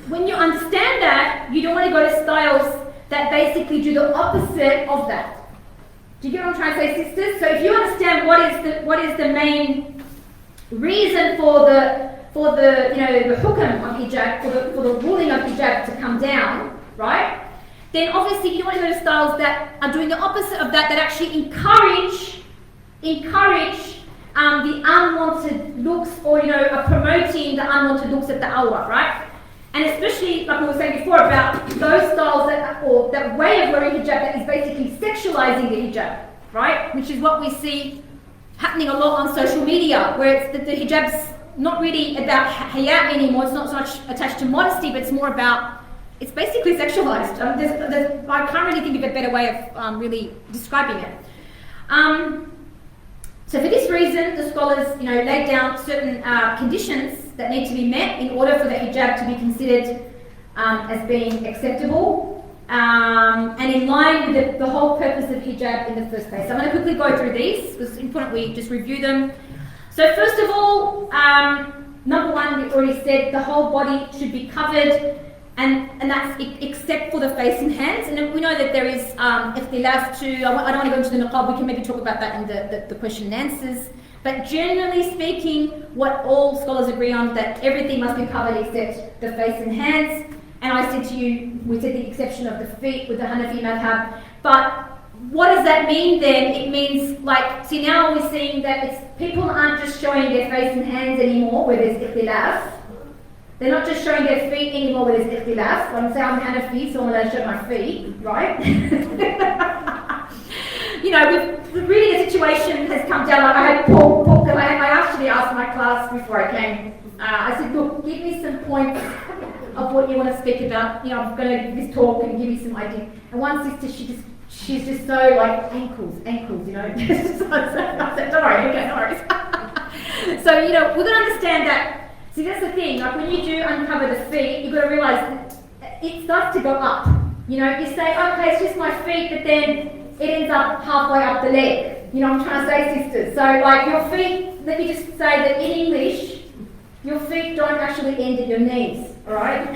when you understand that, you don't want to go to styles that basically do the opposite of that. Do you get what I'm trying to say, sisters? So if you understand what is the main reason for the the hukam of hijab, for the ruling of hijab to come down, right? Then obviously you don't want to go to styles that are doing the opposite of that actually encourage the unwanted looks, or are promoting the unwanted looks of the awrah, right? And especially, like we were saying before, about those styles or that way of wearing hijab that is basically sexualizing the hijab, right? Which is what we see happening a lot on social media, where it's the hijab's not really about haya anymore. It's not so much attached to modesty, but it's more about, it's basically sexualized. I can't really think of a better way of really describing it. So for this reason, the scholars, laid down certain conditions that need to be met in order for the hijab to be considered as being acceptable and in line with the whole purpose of hijab in the first place. So I'm going to quickly go through these because it's important we just review them. So first of all, number one, we already said the whole body should be covered, and that's except for the face and hands. And we know that there is ikhtilaf to, I don't want to go into the niqab, we can maybe talk about that in the question and answers. But generally speaking, what all scholars agree on, that everything must be covered except the face and hands. And I said to you, we said the exception of the feet with the Hanafi madhab. But what does that mean then? It means, see, now we're seeing that people aren't just showing their face and hands anymore where there's ikhtilaf. They're not just showing their feet anymore where there's ikhtilaf. When I say I'm Hanafi, so I'm allowed to show my feet, right? Really the situation has come down. I had Paul, I actually asked my class before I came, I said, look, give me some points of what you want to speak about. I'm going to give this talk and give you some ideas. And one sister, she's just so ankles, so I said, don't worry, okay, no worries. So, we're going to understand that. See, that's the thing, when you do uncover the feet, you've got to realise that it starts to go up. You say, okay, it's just my feet, but then it ends up halfway up the leg. I'm trying to say, sisters. So, your feet, let me just say that in English, your feet don't actually end at your knees, alright?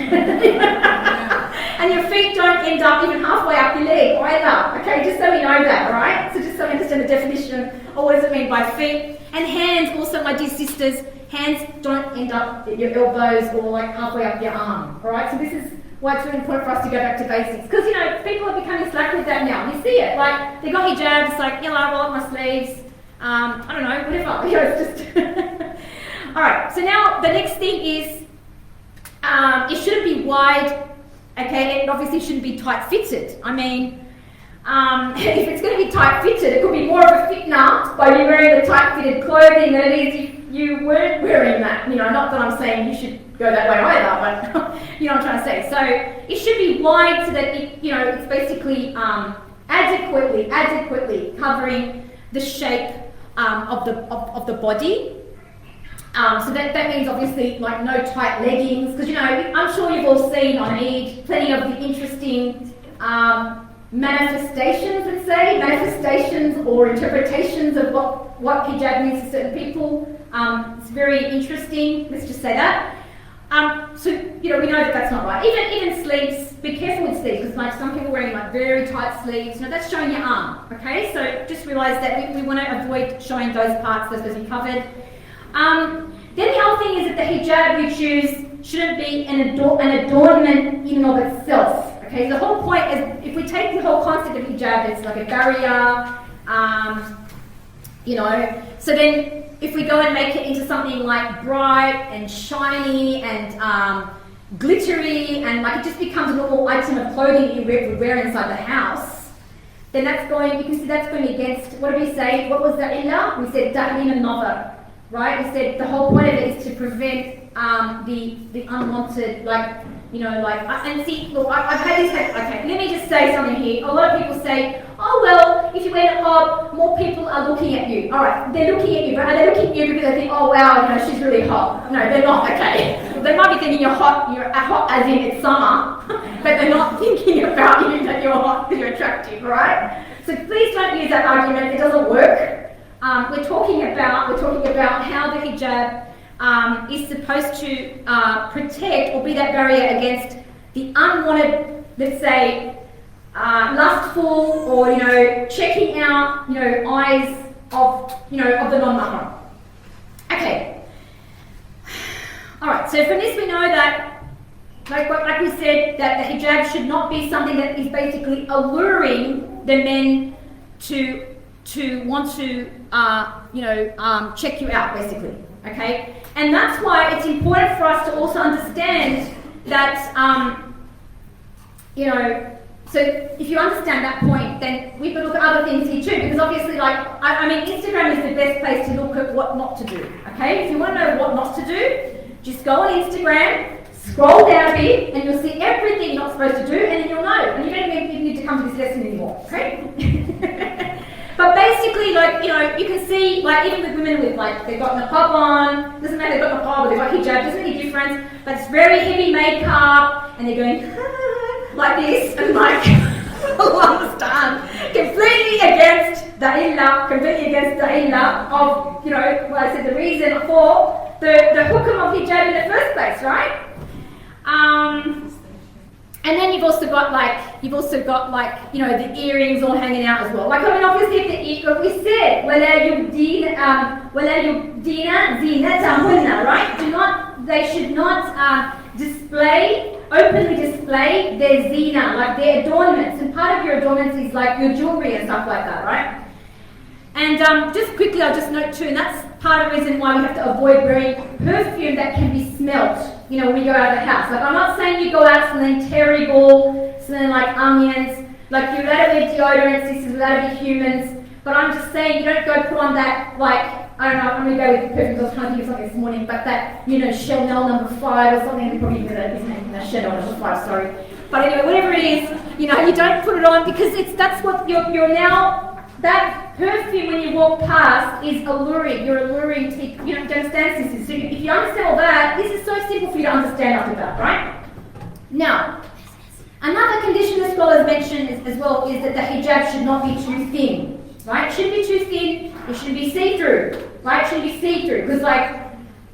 And your feet don't end up even halfway up your leg either. Okay, just so we know that, alright? So just so we understand the definition of what does it mean by feet. And hands, also, my dear sisters, hands don't end up at your elbows or halfway up your arm, alright? So this is why it's really important for us to go back to basics. Because, people are becoming slack with that now. You see it. They got hijabs, it's roll up my sleeves, I don't know, whatever. It's just... Alright, so now the next thing is, it shouldn't be wide, okay? It obviously shouldn't be tight-fitted. I mean, if it's going to be tight-fitted, it could be more of a fitna by you wearing the tight-fitted clothing than it is if you weren't wearing that. Not that I'm saying you should go that way either, but you know what I'm trying to say. So it should be wide so that it's basically adequately covering the shape of the body. So that means obviously no tight leggings, because I'm sure you've all seen on Eid plenty of the interesting manifestations or interpretations of what hijab means to certain people. It's very interesting, let's just say that. So we know that that's not right. Even sleeves, be careful with sleeves, because some people wearing very tight sleeves, that's showing your arm, okay? So just realise that we want to avoid showing those parts that are supposed to be covered. Then the other thing is that the hijab you choose shouldn't be an adornment in and of itself. Okay, so the whole point is, if we take the whole concept of hijab, it's like a barrier, so then if we go and make it into something bright and shiny and glittery, and it just becomes a normal item of clothing you would wear inside the house, then you can see that's going against, what did we say? What was the illah? We said ta'lim an-nazar, right? We said the whole point of it is to prevent the unwanted, and see, look, I've had this, okay, let me just say something here. A lot of people say, oh well, if you wear niqab, more people are looking at you. Alright, they're looking at you, but are they looking at you because they think, oh wow, she's really hot? No, they're not, okay. They might be thinking you're hot as in it's summer, but they're not thinking about you that you're hot, that you're attractive, right? So please don't use that argument, it doesn't work. We're talking about how the hijab is supposed to protect or be that barrier against the unwanted, let's say, lustful or, checking out, eyes of the non-mahram. Okay. Alright, so from this we know that, like we said, that the hijab should not be something that is basically alluring the men to want to, check you out, basically. Okay? And that's why it's important for us to also understand that, so if you understand that point, then we can look at other things here too, because obviously, Instagram is the best place to look at what not to do, okay? If you want to know what not to do, just go on Instagram, scroll down a bit, and you'll see everything you're not supposed to do, and then you'll know, and you don't even need to come to this lesson anymore, okay? But basically, you can see, even with women with, they've got niqab on, doesn't matter if they've got niqab or they've got hijab, doesn't make a difference, but it's very heavy makeup, and they're going, like this, and you'll understand, completely against the illah of, what I said, the reason for the hukm of hijab in the first place, right? And then you've also got the earrings all hanging out as well. Obviously, if we said, وَلَا يُبْدِينَ زِينَتَهُنَّ, right? They should not openly display their zina, their adornments. And part of your adornments is your jewelry and stuff like that, right? And just quickly, I'll just note too, and that's part of the reason why we have to avoid wearing perfume that can be smelt, when we go out of the house. I'm not saying you go out smelling terrible, smelling like onions, you're allowed to wear deodorants, this is allowed to be humans, but I'm just saying you don't go put on that, I don't know, I'm going to go with perfume, I was trying to think of something this morning, but that, Chanel number 5 or something, probably isn't Chanel number 5, sorry. But anyway, whatever it is, you don't put it on because that's what you're now. That perfume when you walk past is alluring. You're alluring to, do you understand, sisters? So if you understand all that, this is so simple for you to understand after that, right? Now, another condition the scholars mention as well is that the hijab should not be too thin, right? It shouldn't be too thin, it shouldn't be see-through, right? It shouldn't be see-through, because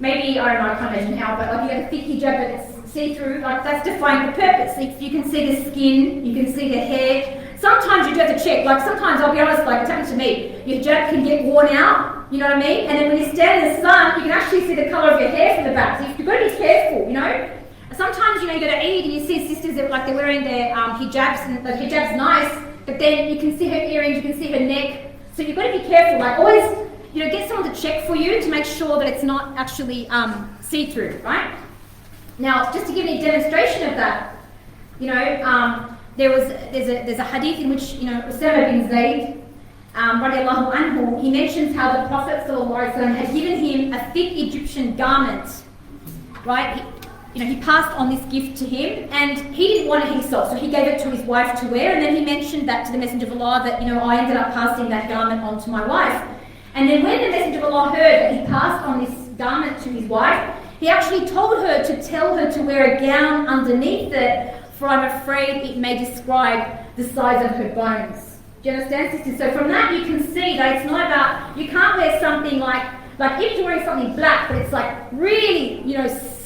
maybe, I don't know, I can't imagine how, but you have a thick hijab but it's see-through, that's defying the purpose. If you can see the skin, you can see the hair. Sometimes you do have to check, sometimes I'll be honest, it's happened to me, your hijab can get worn out, you know what I mean? And then when you stand in the sun, you can actually see the colour of your hair from the back, so you've got to be careful, Sometimes, you go to Eid and you see sisters that they're wearing their hijabs, and the hijab's nice, but then you can see her earrings, you can see her neck, so you've got to be careful, always, get someone to check for you to make sure that it's not actually see-through, right? Now, just to give you a demonstration of that, there's a hadith in which, Usama bin Zayd, radiallahu anhu, he mentions how the Prophet ﷺ had given him a thick Egyptian garment, right? He passed on this gift to him, and he didn't want it himself, so he gave it to his wife to wear, and then he mentioned that to the Messenger of Allah that, I ended up passing that garment on to my wife. And then when the Messenger of Allah heard that he passed on this garment to his wife, he actually told her to tell her to wear a gown underneath it, for I'm afraid it may describe the size of her bones. Do you understand, sisters? So from that you can see that it's not about, you can't wear something like if you're wearing something black, but it's really,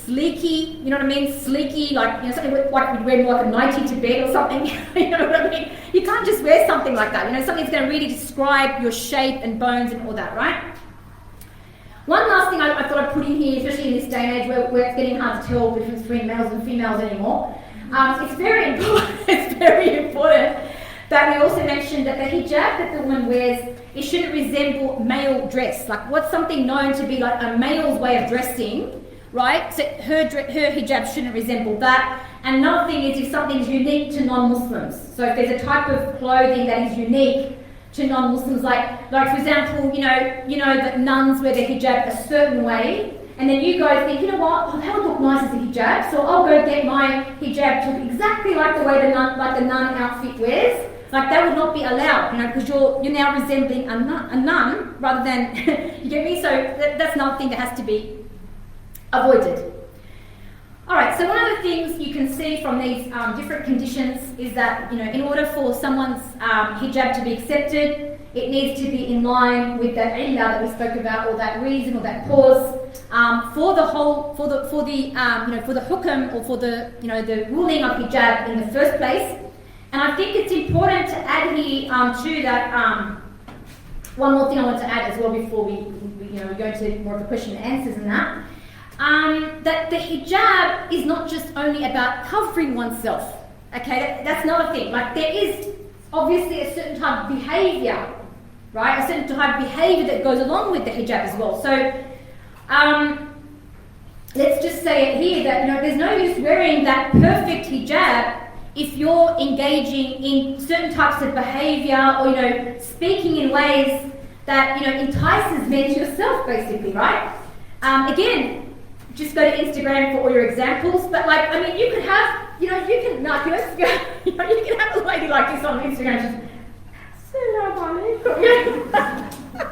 sleeky, you know what I mean? Sleeky, something like we'd wear like a nightie to bed or something, you know what I mean? You can't just wear something like that, something that's going to really describe your shape and bones and all that, right? One last thing I thought I'd put in here, especially in this day and age where it's getting hard to tell the difference between males and females anymore. It's very important that we also mention that the hijab that the woman wears, it shouldn't resemble male dress. What's something known to be a male's way of dressing, right? So her hijab shouldn't resemble that. And another thing is if something's unique to non-Muslims. So if there's a type of clothing that is unique to non-Muslims, like for example, that nuns wear their hijab a certain way, and then you guys think, that would look nice as a hijab, so I'll go get my hijab to look exactly like the way the nun outfit wears. That would not be allowed, because you're now resembling a nun rather than, you get me? So that's another thing that has to be avoided. Alright, so one of the things you can see from these different conditions is that, in order for someone's hijab to be accepted, it needs to be in line with that illah that we spoke about, or that reason, or that cause, for the hukum, or for the ruling of hijab in the first place. And I think it's important to add here too that one more thing I want to add as well before we go into more of the question and answers and that. That the hijab is not just only about covering oneself. Okay, that's another thing. Like, there is obviously a certain type of behaviour, right? A certain type of behaviour that goes along with the hijab as well. So, let's just say it here that there's no use wearing that perfect hijab if you're engaging in certain types of behaviour, or speaking in ways that entices men to yourself, basically, right? Again, just go to Instagram for all your examples. But you can have, you can have a lady like this on Instagram just Assalamu alaikum.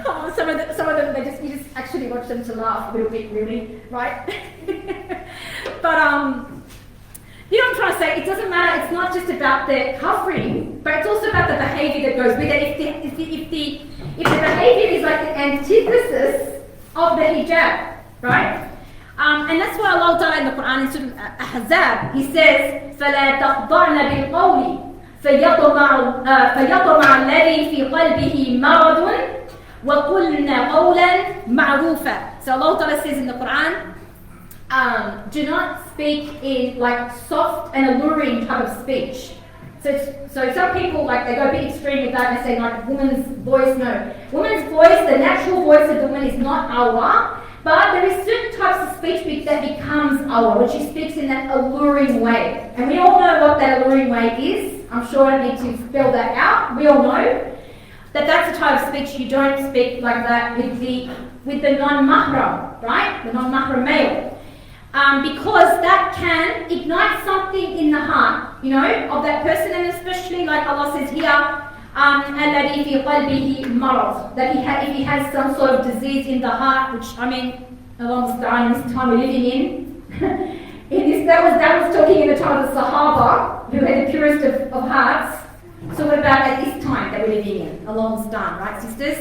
Oh, some of them you just actually watch them to laugh a little bit, really, right? But you know what I'm trying to say? It doesn't matter. It's not just about the covering, but it's also about the behaviour that goes with it. If the behaviour is like the antithesis of the hijab, right? And that's why Allah Ta'ala in the Quran in Surah Hijab, He says, فَلَا تَخْضَعْنَ بِالْقَوْلِ فَيَطْمَعَ الَّذِي فِي قَلْبِهِ مَرَضٌ وَقُلْنَ قَوْلًا مَعْرُوفًا. So Allah Ta'ala says in the Quran, do not speak in soft and alluring type of speech. So some people they go a bit extreme with that and say woman's voice. No, woman's voice, the natural voice of the woman is not awra, but there is certain types of speech that becomes awra, which she speaks in that alluring way. And we all know what that alluring way is. I'm sure I don't need to spell that out. We all know that that's the type of speech you don't speak like that with the non-mahram, right? The non-mahram male. Because that can ignite something in the heart, of that person, and especially like Allah says here, الَّذِي فِي قَلْبِهِ مَرَض, that if he has some sort of disease in the heart, which Allah Musta'an, in this time we're living in, that was talking in the time of the Sahaba, who had the purest of hearts. So what about at this time that we're living in? Allah Musta'an, right, sisters?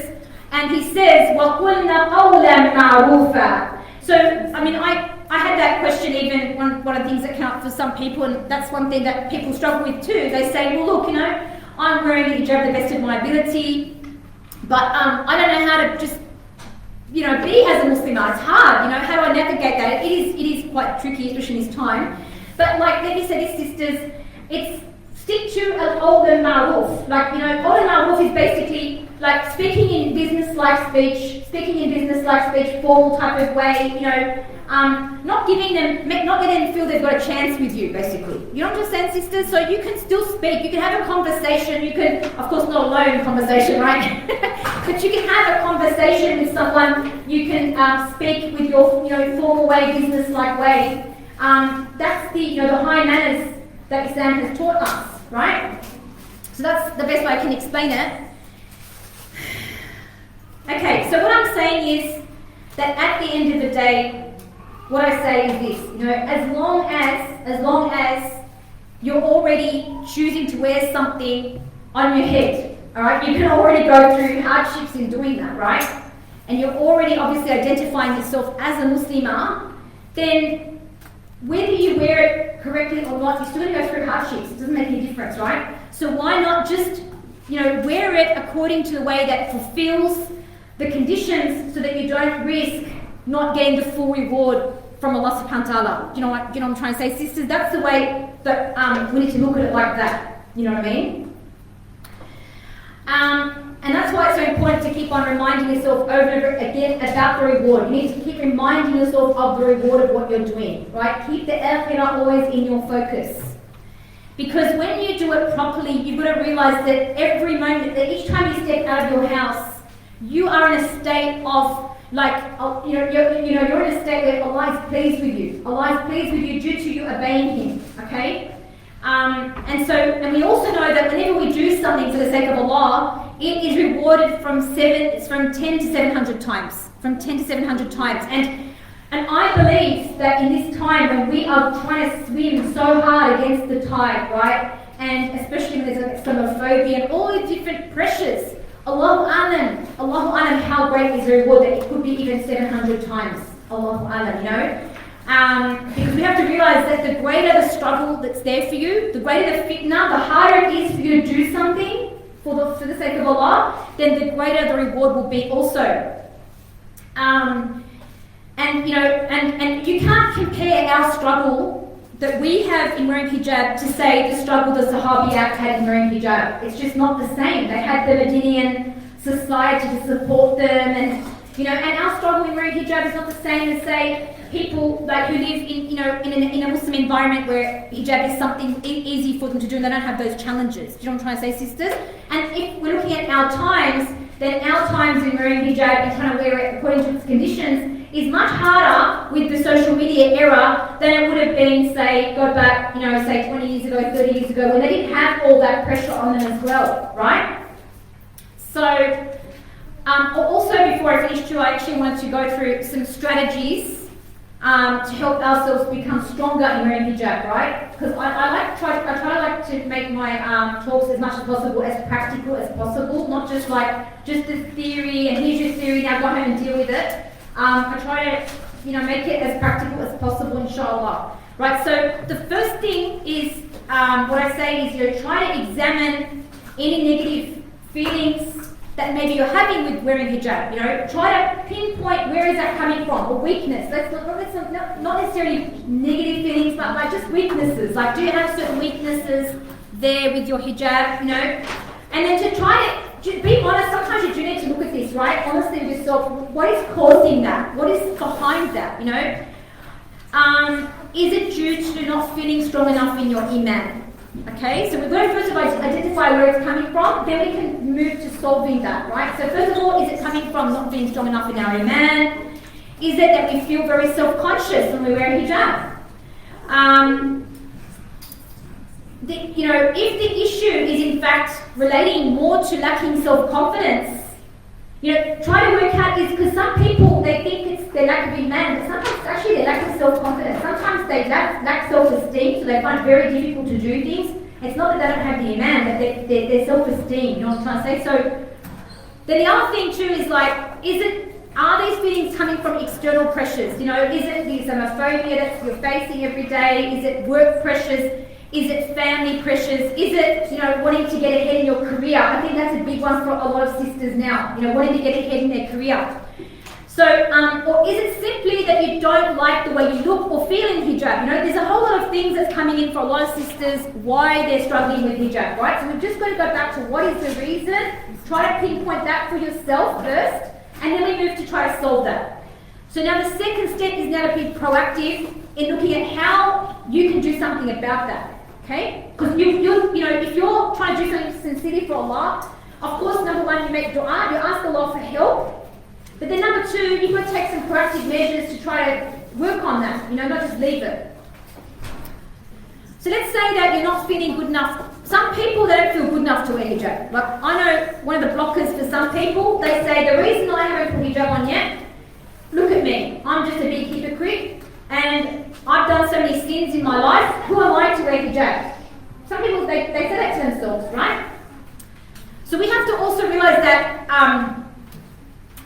And He says, وَقُلْنَا قَوْلًا مَعْرُوفًا. So, I had that question even one of the things that come up for some people, and that's one thing that people struggle with too. They say, well, look, I'm wearing the hijab to the best of my ability, but I don't know how to just, be as a Muslim. It's hard, how do I navigate that? It is quite tricky, especially in this time. But let me say this, sisters, it's stick to al-qawl al-ma'ruf. Qawl al-ma'ruf is basically speaking in business-like speech, formal type of way, not letting them feel they've got a chance with you, basically. You know what I'm saying, sisters? So you can still speak, you can have a conversation, you can, of course not alone conversation, right? But you can have a conversation with someone, you can speak with your formal way, business-like way. That's the high manners that Islam has taught us, right? So that's the best way I can explain it. Okay, so what I'm saying is that at the end of the day, what I say is this, as long as you're already choosing to wear something on your head, alright, you can already go through hardships in doing that, right? And you're already obviously identifying yourself as a Muslimah, then whether you wear it correctly or not, you're still going to go through hardships. It doesn't make any difference, right? So why not just, wear it according to the way that fulfills the conditions so that you don't risk not getting the full reward from Allah subhanahu wa ta'ala. Do you know what I'm trying to say, sisters? That's the way that we need to look at it like that. You know what I mean? And that's why it's so important to keep on reminding yourself over and over again about the reward. You need to keep reminding yourself of the reward of what you're doing, right? Keep the akhirah always in your focus. Because when you do it properly, you've got to realize that every moment, that each time you step out of your house, you are in a state of you're in a state where Allah is pleased with you. Allah is pleased with you due to you obeying Him. Okay, and we also know that whenever we do something for the sake of Allah, it is rewarded from 10 to 700 times. And And I believe that in this time when we are trying to swim so hard against the tide, right, and especially when there's Islamophobia and all the different pressures, Allahu Alam, how great is the reward, that it could be even 700 times, Allahu Alam, you know. Because we have to realize that the greater the struggle that's there for you, the greater the fitna, the harder it is for you to do something for the sake of Allah, then the greater the reward will be also. And you know, and you can't compare our struggle that we have in wearing hijab to say the struggle the Sahabiyat had in wearing hijab. It's just not the same. They had the Medinian society to support them, and you know, and our struggle in wearing hijab is not the same as, say, people like who live in, you know, in a Muslim environment where hijab is something easy for them to do and they don't have those challenges. Do you know what I'm trying to say, sisters? And if we're looking at our times, then our times in wearing hijab and trying to wear it according to its conditions is much harder with the social media era than it would have been, say, go back, you know, say 20 years ago, 30 years ago, when they didn't have all that pressure on them as well, right? So, also before I finish too, I actually wanted to go through some strategies to help ourselves become stronger in wearing hijab, right? Because I try to make my talks as much as possible, as practical as possible, not just like just the theory and here's your theory, now go home and deal with it. I try to, you know, make it as practical as possible, inshallah. Right, so the first thing is, what I say is, you know, try to examine any negative feelings that maybe you're having with wearing hijab. You know, try to pinpoint where is that coming from, or weakness. Not necessarily negative feelings, but like just weaknesses. Like, do you have certain weaknesses there with your hijab, you know? And then to try to be honest, sometimes you do need to look at this, right? Honestly with yourself, what is causing that? What is behind that, you know? Is it due to not feeling strong enough in your iman? Okay, so we're going to first of all identify where it's coming from, then we can move to solving that, right? So first of all, is it coming from not being strong enough in our iman? Is it that we feel very self-conscious when we wear hijab? You know, if the issue is in fact relating more to lacking self-confidence, you know, try to work out, is because some people, they think it's their lack of iman, but sometimes it's actually their lack of self-confidence. Sometimes they lack self-esteem, so they find it very difficult to do things. It's not that they don't have the iman, but their self-esteem, you know what I'm trying to say? So, then the other thing too is like, are these feelings coming from external pressures? You know, is it the Islamophobia that you're facing every day? Is it work pressures? Is it family pressures? Is it, you know, wanting to get ahead in your career? I think that's a big one for a lot of sisters now, you know, wanting to get ahead in their career. So, or is it simply that you don't like the way you look or feel in hijab? You know, there's a whole lot of things that's coming in for a lot of sisters why they're struggling with hijab, right? So we've just got to go back to what is the reason, try to pinpoint that for yourself first, and then we move to try to solve that. So now the second step is now to be proactive in looking at how you can do something about that. Okay? Because you know, if you're trying to do something sincerely for Allah, of course, number one, you make dua, you ask Allah for help. But then number two, you've got to take some proactive measures to try to work on that, you know, not just leave it. So let's say that you're not feeling good enough. Some people, they don't feel good enough to wear hijab. Like, I know one of the blockers for some people, they say, the reason I haven't put hijab on yet, look at me, I'm just a big hypocrite, and I've done so many sins in my life, who am I to wear hijab? Some people, they say that to themselves, right? So we have to also realize that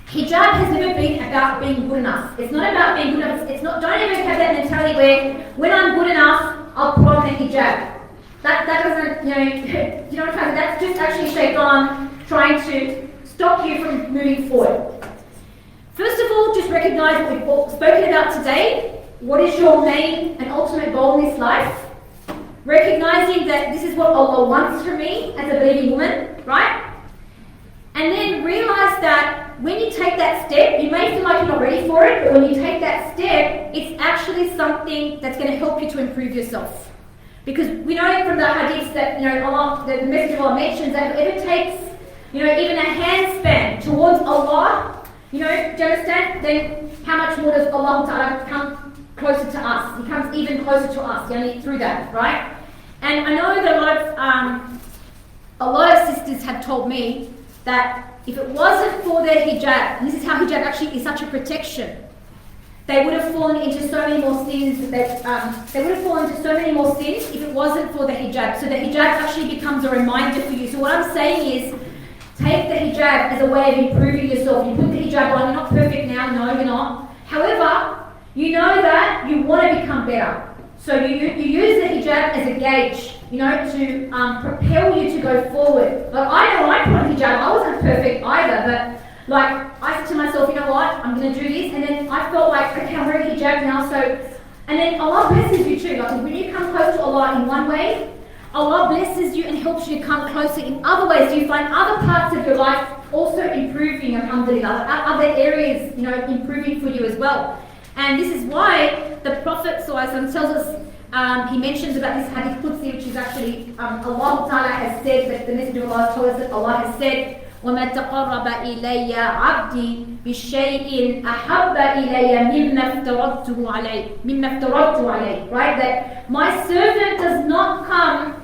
hijab has never been about being good enough. It's not about being good enough. It's not, don't ever have that mentality where, when I'm good enough, I'll put on the hijab. That doesn't, you know, you know what I'm trying to say? That's just actually Shaitan trying to stop you from moving forward. First of all, just recognize what we've spoken about today. What is your main and ultimate goal in this life? Recognizing that this is what Allah wants from me as a believing woman, right? And then realize that when you take that step, you may feel like you're not ready for it, but when you take that step, it's actually something that's going to help you to improve yourself. Because we know from the hadiths that, you know, Allah, the Messenger of Allah mentions that whoever takes, you know, even a handspan towards Allah, you know, do you understand? Then how much more does Allah Ta'ala come closer to us? He comes even closer to us, only through that, right? And I know that a lot of sisters have told me that if it wasn't for their hijab, and this is how hijab actually is such a protection, they would have fallen into so many more sins they would have fallen into so many more sins if it wasn't for the hijab. So the hijab actually becomes a reminder for you. So what I'm saying is, take the hijab as a way of improving yourself. You put the hijab on, you're not perfect now, no, you're not. However, you know that you want to become better. So you use the hijab as a gauge, to propel you to go forward. Like, I know I put on hijab, I wasn't perfect either, but like, I said to myself, you know what, I'm going to do this, and then I felt like, okay, I'm wearing hijab now, and then Allah blesses you too. Like, when you come close to Allah in one way, Allah blesses you and helps you to come closer in other ways. You find other parts of your life also improving, alhamdulillah, other areas, improving for you as well. And this is why the Prophet ﷺ tells us, he mentions about this hadith Qudsi, which is actually, Allah Ta'ala has said, that the Messenger of Allah has told us that Allah has said, وَمَا تَقَرَّبَ إِلَيَّ عَبْدِي بِشَيْءٍ أَحَبَّ إِلَيَّ مِمَّا افترضت عَلَيْهِ. Right? That my servant does not come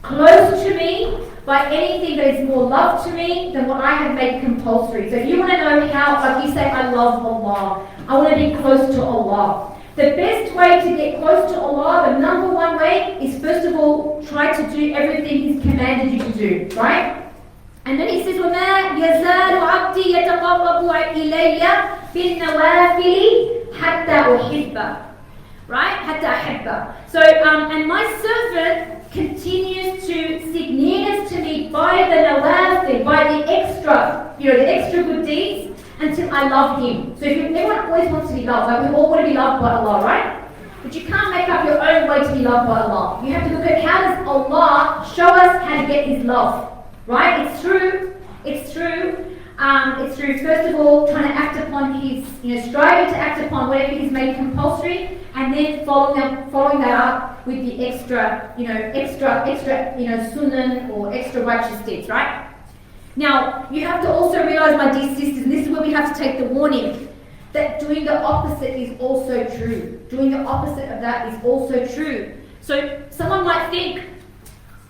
close to me by anything that is more love to me than what I have made compulsory. So if you want to know how, like you say, I love Allah, I want to be close to Allah. The best way to get close to Allah, the number one way, is first of all, try to do everything He's commanded you to do, right? And then He says, وَمَا يَزَالُ عَبْدِي يَتَقَرَّبُ إِلَيَّ بِالنَّوَافِلِ حَتَّى أُحِبَّهُ. Right? حَتَّى أُحِبَّهُ. So, and my servant continues to seek nearness to me by the nawafil, by the extra good deeds, until I love Him. So everyone always wants to be loved. Like, we all want to be loved by Allah, right? But you can't make up your own way to be loved by Allah. You have to look at, how does Allah show us how to get His love, right? It's through, first of all, trying to act upon His, striving to act upon whatever He's made compulsory, and then following that up with the extra sunnah or extra righteous deeds, right? Now, you have to also realize, my dear sisters, and this is where we have to take the warning, that doing the opposite is also true. Doing the opposite of that is also true. So someone might think,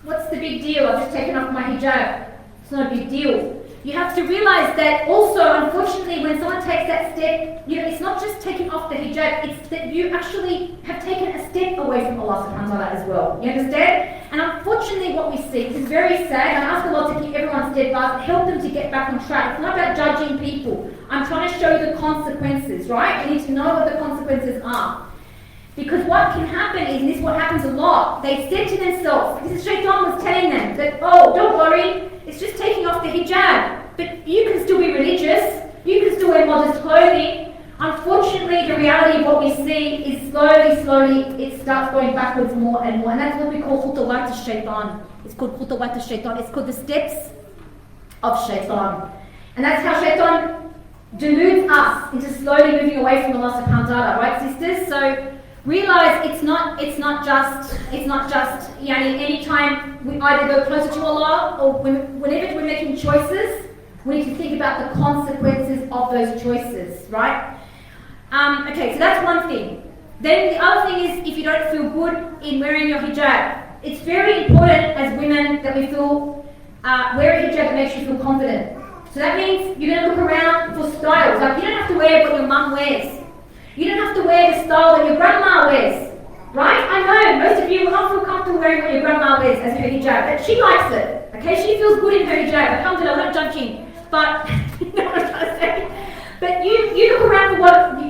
what's the big deal? I've just taken off my hijab. It's not a big deal. You have to realize that also, unfortunately, when someone takes that step, it's not just taking off the hijab, it's that you actually have taken a step away from Allah subhanahu wa ta'ala as well. You understand? And unfortunately what we see, this is very sad, and I ask Allah to keep everyone steadfast and help them to get back on track. It's not about judging people. I'm trying to show you the consequences, right? You need to know what the consequences are. Because what can happen is, and this is what happens a lot, they said to themselves, this is Shaitan was telling them, that, oh, don't worry, it's just taking off the hijab, but you can still be religious, you can still wear modest clothing. Unfortunately, the reality of what we see is slowly, it starts going backwards more and more, and that's what we call khutawat al-shaitan. It's called khutawat al-shaitan, it's called the steps of shaitan. And that's how shaitan deludes us into slowly moving away from Allah subhanahu wa ta'ala, right, sisters? So realize it's not just any time we either go closer to Allah, or whenever we're making choices, we need to think about the consequences of those choices, right? Okay, so that's one thing. Then the other thing is, if you don't feel good in wearing your hijab, it's very important as women that we feel wear a hijab that makes you feel confident. So that means you're going to look around for styles. Like, you don't have to wear what your mum wears. You don't have to wear the style that your grandma wears, right? I know, most of you will not feel comfortable wearing what your grandma wears as your hijab, but she likes it, okay? She feels good in her hijab. Alhamdulillah, I'm not judging, but you know what I'm trying to say? But you look around for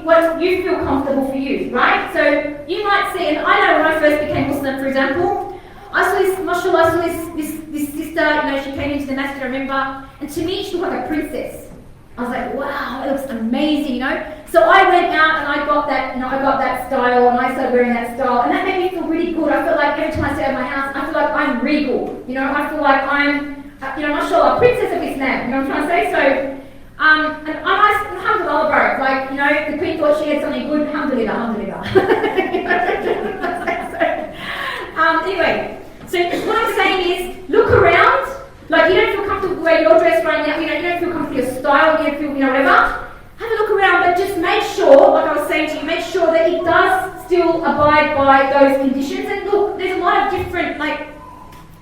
what you feel comfortable for you, right? So you might see, and I know when I first became Muslim, for example, I saw this sister, she came into the masjid, I remember, and to me she looked like a princess. I was like, wow, it looks amazing, So I went out and I got that style, and I started wearing that style, and that made me feel really good. I felt like every time I stay at my house, I feel like I'm regal, I feel like I'm, mashallah, a princess of Islam, you know what I'm trying to say? So, and alhamdulillah, like, the queen thought she had something good, alhamdulillah. Anyway, so what I'm saying is, look around. Like, you don't feel comfortable wearing your dress right now, you don't feel comfortable with your style, you don't feel, whatever. Have a look around, but just make sure, like I was saying to you, make sure that it does still abide by those conditions. And look, there's a lot of different, like,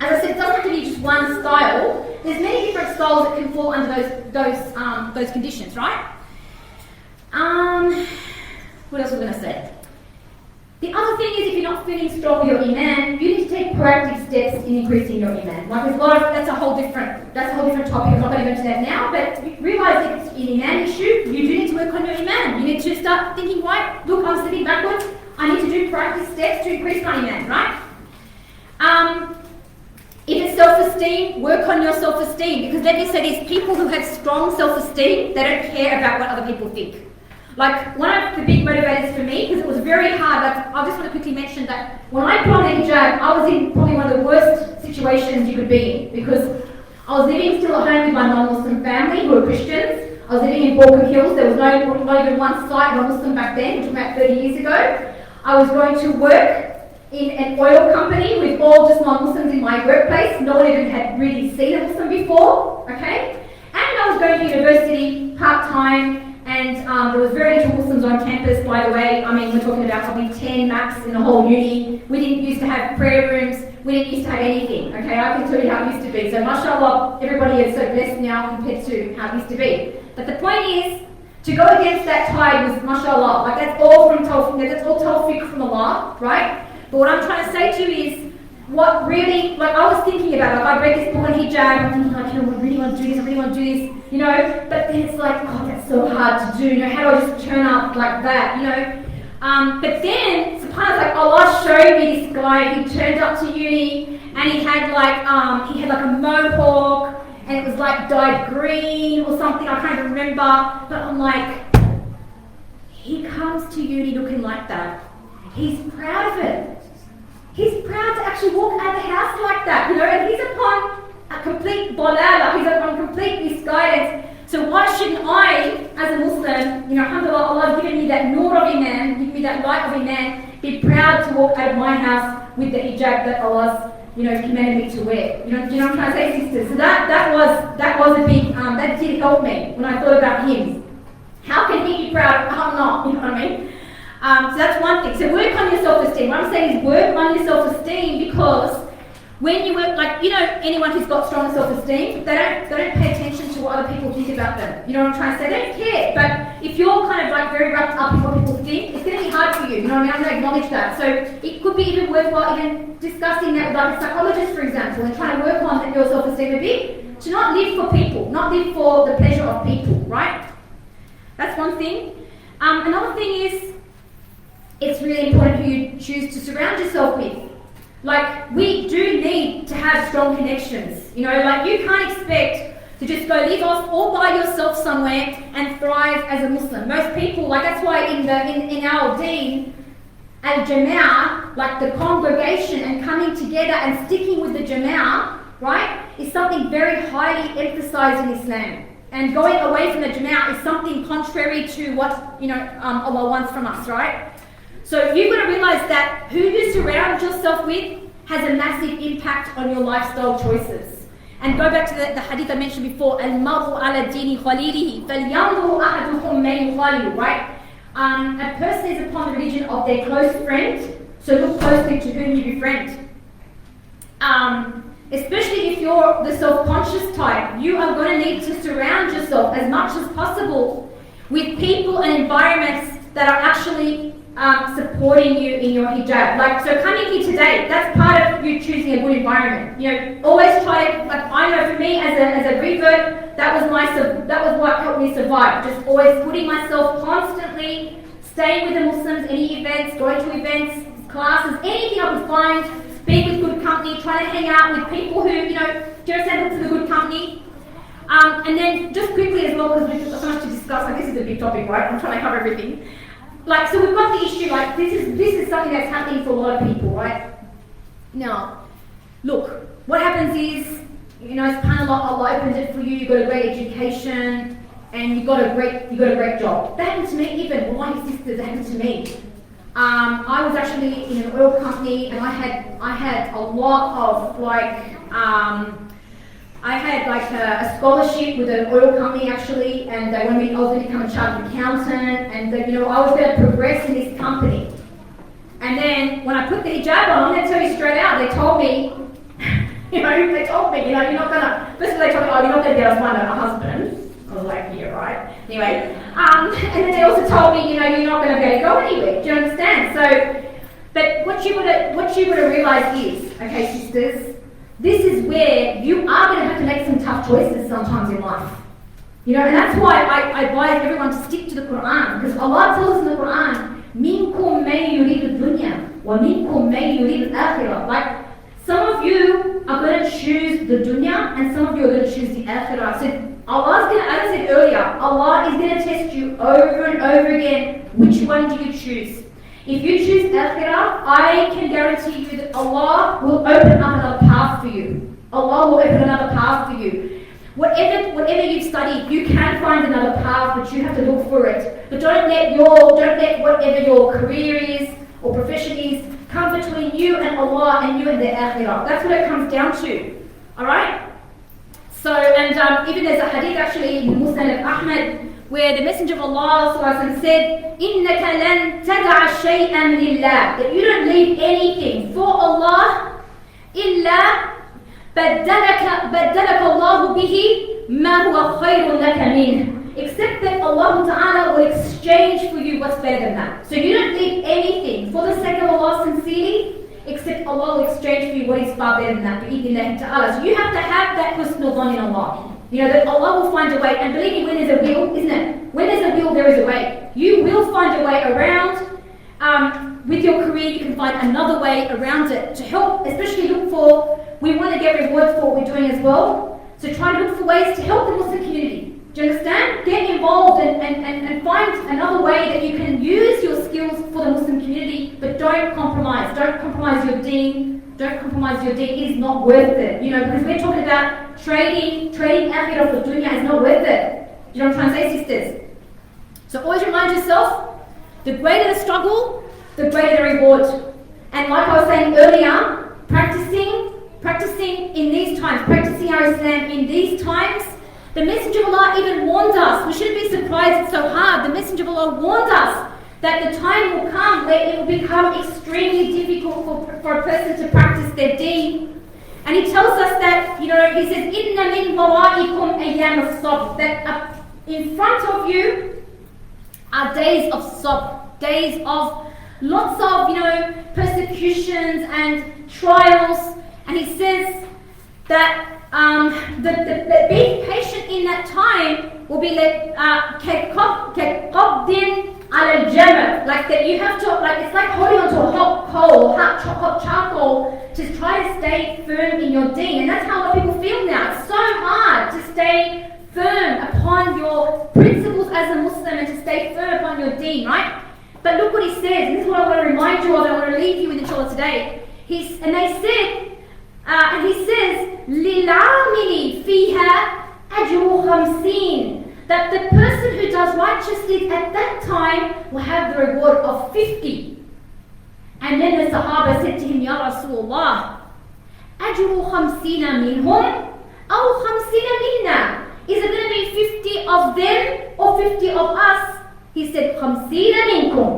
as I said, it doesn't have to be just one style. There's many different styles that can fall under those conditions, right? What else was I going to say? The other thing is, if you're not feeling strong with your iman, you need to take proactive steps in increasing your iman. Like, there's a lot of, that's a whole different topic. I'm not going to go into that now, but realize if it's an iman issue, you do need to work on your iman. You need to start thinking, right, look, I'm slipping backwards. I need to do proactive steps to increase my iman, right? If it's self-esteem, work on your self-esteem. Because let me say this, people who have strong self-esteem, they don't care about what other people think. Like, one of the big motivators for me, because it was very hard, like, I just want to quickly mention that when I put on a hijab, I was in probably one of the worst situations you could be in, because I was living still at home with my non-Muslim family who were Christians. I was living in Balkan Hills. There was not even one site non-Muslim back then, which was about 30 years ago. I was going to work in an oil company with all just non-Muslims in my workplace. No one even had really seen a Muslim before, okay? And I was going to university part-time, and there was very little Muslims on campus, by the way. I mean, we're talking about probably 10 max in the whole uni. We didn't used to have prayer rooms. We didn't used to have anything, okay? I can tell you how it used to be. So, mashallah, everybody is so blessed now compared to how it used to be. But the point is, to go against that tide was mashallah. Like, that's all from tawfiq, that's all tawfiq from Allah, right? But what I'm trying to say to you is, what really, like, I was thinking about, like, I read this book on hijab, I'm thinking, like, you know, I really want to do this, I really want to do this, you know, but then it's like, oh, that's so hard to do, you know, how do I just turn up like that, you know? But then, subhanAllah, like, Allah showed me this guy who turned up to uni, and he had like a mohawk, and it was like dyed green or something, I can't even remember, but I'm like, he comes to uni looking like that. He's proud of it. He's proud to actually walk out of the house like that, you know, and he's upon a complete dalala, he's upon complete misguidance. So why shouldn't I, as a Muslim, you know, alhamdulillah, Allah has given me that nur of Iman, given me that light of Iman, be proud to walk out of my house with the hijab that Allah's, you know, commanded me to wear. You know what I'm trying to say, sisters? So that was a big, that did help me when I thought about him. How can he be proud? I'm not, you know what I mean? So that's one thing. So work on your self-esteem. What I'm saying is work on your self-esteem, because when you work, like, you know, anyone who's got strong self-esteem, they don't pay attention to what other people think about them. You know what I'm trying to say? They don't care. But if you're kind of like very wrapped up in what people think, it's going to be hard for you. You know what I mean? I'm going to acknowledge that. So it could be even worthwhile even discussing that with like a psychologist, for example, and trying to work on your self-esteem a bit. To not live for people, not live for the pleasure of people, right? That's one thing. Another thing is, it's really important who you choose to surround yourself with. Like, we do need to have strong connections. You know, like, you can't expect to just go live off all by yourself somewhere and thrive as a Muslim. Most people, like, that's why in our deen, al-jama'ah, like the congregation and coming together and sticking with the jama'ah, right, is something very highly emphasized in Islam. And going away from the jama'ah is something contrary to what, you know, Allah wants from us, right? So you've got to realize that who you surround yourself with has a massive impact on your lifestyle choices. And go back to the hadith I mentioned before, al-mar'u ala dini khalilihi, falyanzuru ahadukum man yukhalilu, right? A person is upon the religion of their close friend, so look closely to whom you befriend. Especially if you're the self-conscious type, you are going to need to surround yourself as much as possible with people and environments that are actually supporting you in your hijab. Like, so coming here today, that's part of you choosing a good environment. You know, always try to, like, I know for me as a revert, that was what helped me survive. Just always putting myself constantly, staying with the Muslims, any events, going to events, classes, anything I could find, being with good company, trying to hang out with people who, you know, do you understand, look for the good company. And then just quickly as well, because we've got so much to discuss, like, this is a big topic, right? I'm trying to cover everything. Like, so we've got the issue, like, this is something that's happening for a lot of people, right? Now, look, what happens is, you know, subhanAllah, Allah opens it for you, you've got a great education, and you've got a great job. That happened to me, even one of my sisters, that happened to me. I was actually in an oil company, and I had a lot of, like, I had like a scholarship with an oil company actually, and they wanted me, I was going to become a chartered accountant, and you know, I was going to progress in this company. And then when I put the hijab on, I'm going to tell you straight out, they told me, you're not going to, first of all they told me, oh, you're not going to get us one a husband. I was like, yeah, right. Anyway, and then they also told me, you know, you're not going to be able to go anywhere. Do you understand? So, but what you would have realised is, okay, sisters, this is where you are going to have to make some tough choices sometimes in life. You know, and that's why I advise everyone to stick to the Quran, because Allah tells us in the Quran, "Minkum man yuridu dunya, wa minkum man yuridu akhirah." Like, some of you are going to choose the dunya, and some of you are going to choose the akhirah. So Allah's going to, as I said earlier, Allah is going to test you over and over again. Which one do you choose? If you choose akhirah, I can guarantee you that Allah will open up another path for you. Allah will open another path for you. Whatever you've studied, you can find another path, but you have to look for it. But don't let whatever your career is or profession is come between you and Allah and you and the akhirah. That's what it comes down to. Alright? So, and even there's a hadith actually in Musnad of Ahmad where the Messenger of Allah said, إِنَّكَ لَن تَدَعَ شَيْئًا لِلَّهِ, that you don't leave anything for Allah إِلَّا بدلك الله به ما هو خير لك منه, except that Allah Ta'ala will exchange for you what's better than that. So you don't leave anything for the sake of Allah sincerely, except Allah will exchange for you what is far better than that. So you have to have that husnul dhan in Allah. You know, that Allah will find a way, and believe me, when there's a will, isn't it? When there's a will, there is a way. You will find a way around. With your career, you can find another way around it to help, especially look for, we want to get rewards for what we're doing as well. So try to look for ways to help the Muslim community. Do you understand? Get involved and find another way that you can use your skills for the Muslim community, but don't compromise. Don't compromise your deen. Don't compromise your deen. It is not worth it. You know, because we're talking about trading akhirah for dunya is not worth it. You know what I'm trying to say, sisters? So always remind yourself, the greater the struggle, the greater the reward. And like I was saying earlier, practicing in these times, practicing our Islam in these times, the Messenger of Allah even warned us. We shouldn't be surprised it's so hard. The Messenger of Allah warned us that the time will come where it will become extremely difficult for a person to practice their deen. And he tells us that, you know, he says, إِنَّ مِنْ وَرَائِكُمْ أَيَّامَ الصَّبْرِ, that in front of you are days of sabr, days of lots of, you know, persecutions and trials. And he says that being patient in that time will be like كَقَبْضٍ عَلَى الْجَمَرِ, like that you have to, like it's like holding onto a hot coal, hot charcoal, to try to stay firm in your deen. And that's how a lot of people feel now. It's so hard to stay firm upon your principles as a Muslim and to stay firm upon your deen, right? But look what he says, and this is what I want to remind you of, and I want to leave you with inshallah today. And he says, لِلْعَامِلِ فِيهَا أَجْرُ 50, that the person who does righteous deeds at that time will have the reward of 50. And then the Sahaba said to him, Ya Rasulullah, أَجْرُ 50 مِنْهُمْ أَوْ 50 مِنَّا, is it going to be 50 of them or 50 of us? He said, 50 minkum.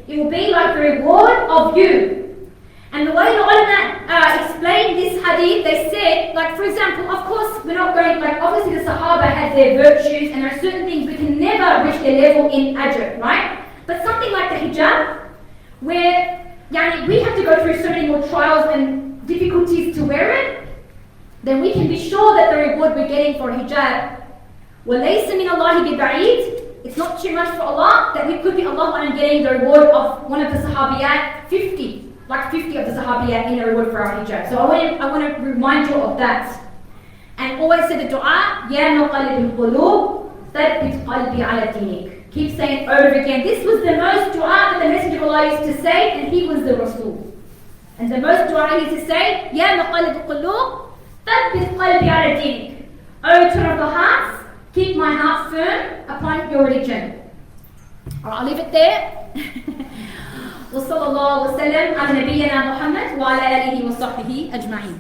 It will be like the reward of you. And the way the ulama explained this hadith, they said, like for example, of course, we're not going, like obviously the Sahaba had their virtues and there are certain things we can never reach their level in ajr, right? But something like the hijab, where we have to go through so many more trials and difficulties to wear it, then we can be sure that the reward we're getting for hijab, وَلَيْسَ مِنَ اللَّهِ بِبَعِيدٍ, it's not too much for Allah that we could be Allah and getting the reward of one of the Sahabiyat, 50 of the Sahabiyat in a reward for our hijab. So I want to remind you of that. And always say the dua, Ya muqallib al-qulub, thabbit qalbi ala dinik. Keep saying it over again. This was the most dua that the Messenger of Allah used to say, and he was the Rasul. And the most dua he used to say, Ya muqallib al-qulub, thabbit qalbi ala dinik. O turn of the hearts, keep my heart firm upon your religion. Alright, I'll leave it there. وصلى الله وسلم على نبينا محمد وعلى آله وصحبه أجمعين.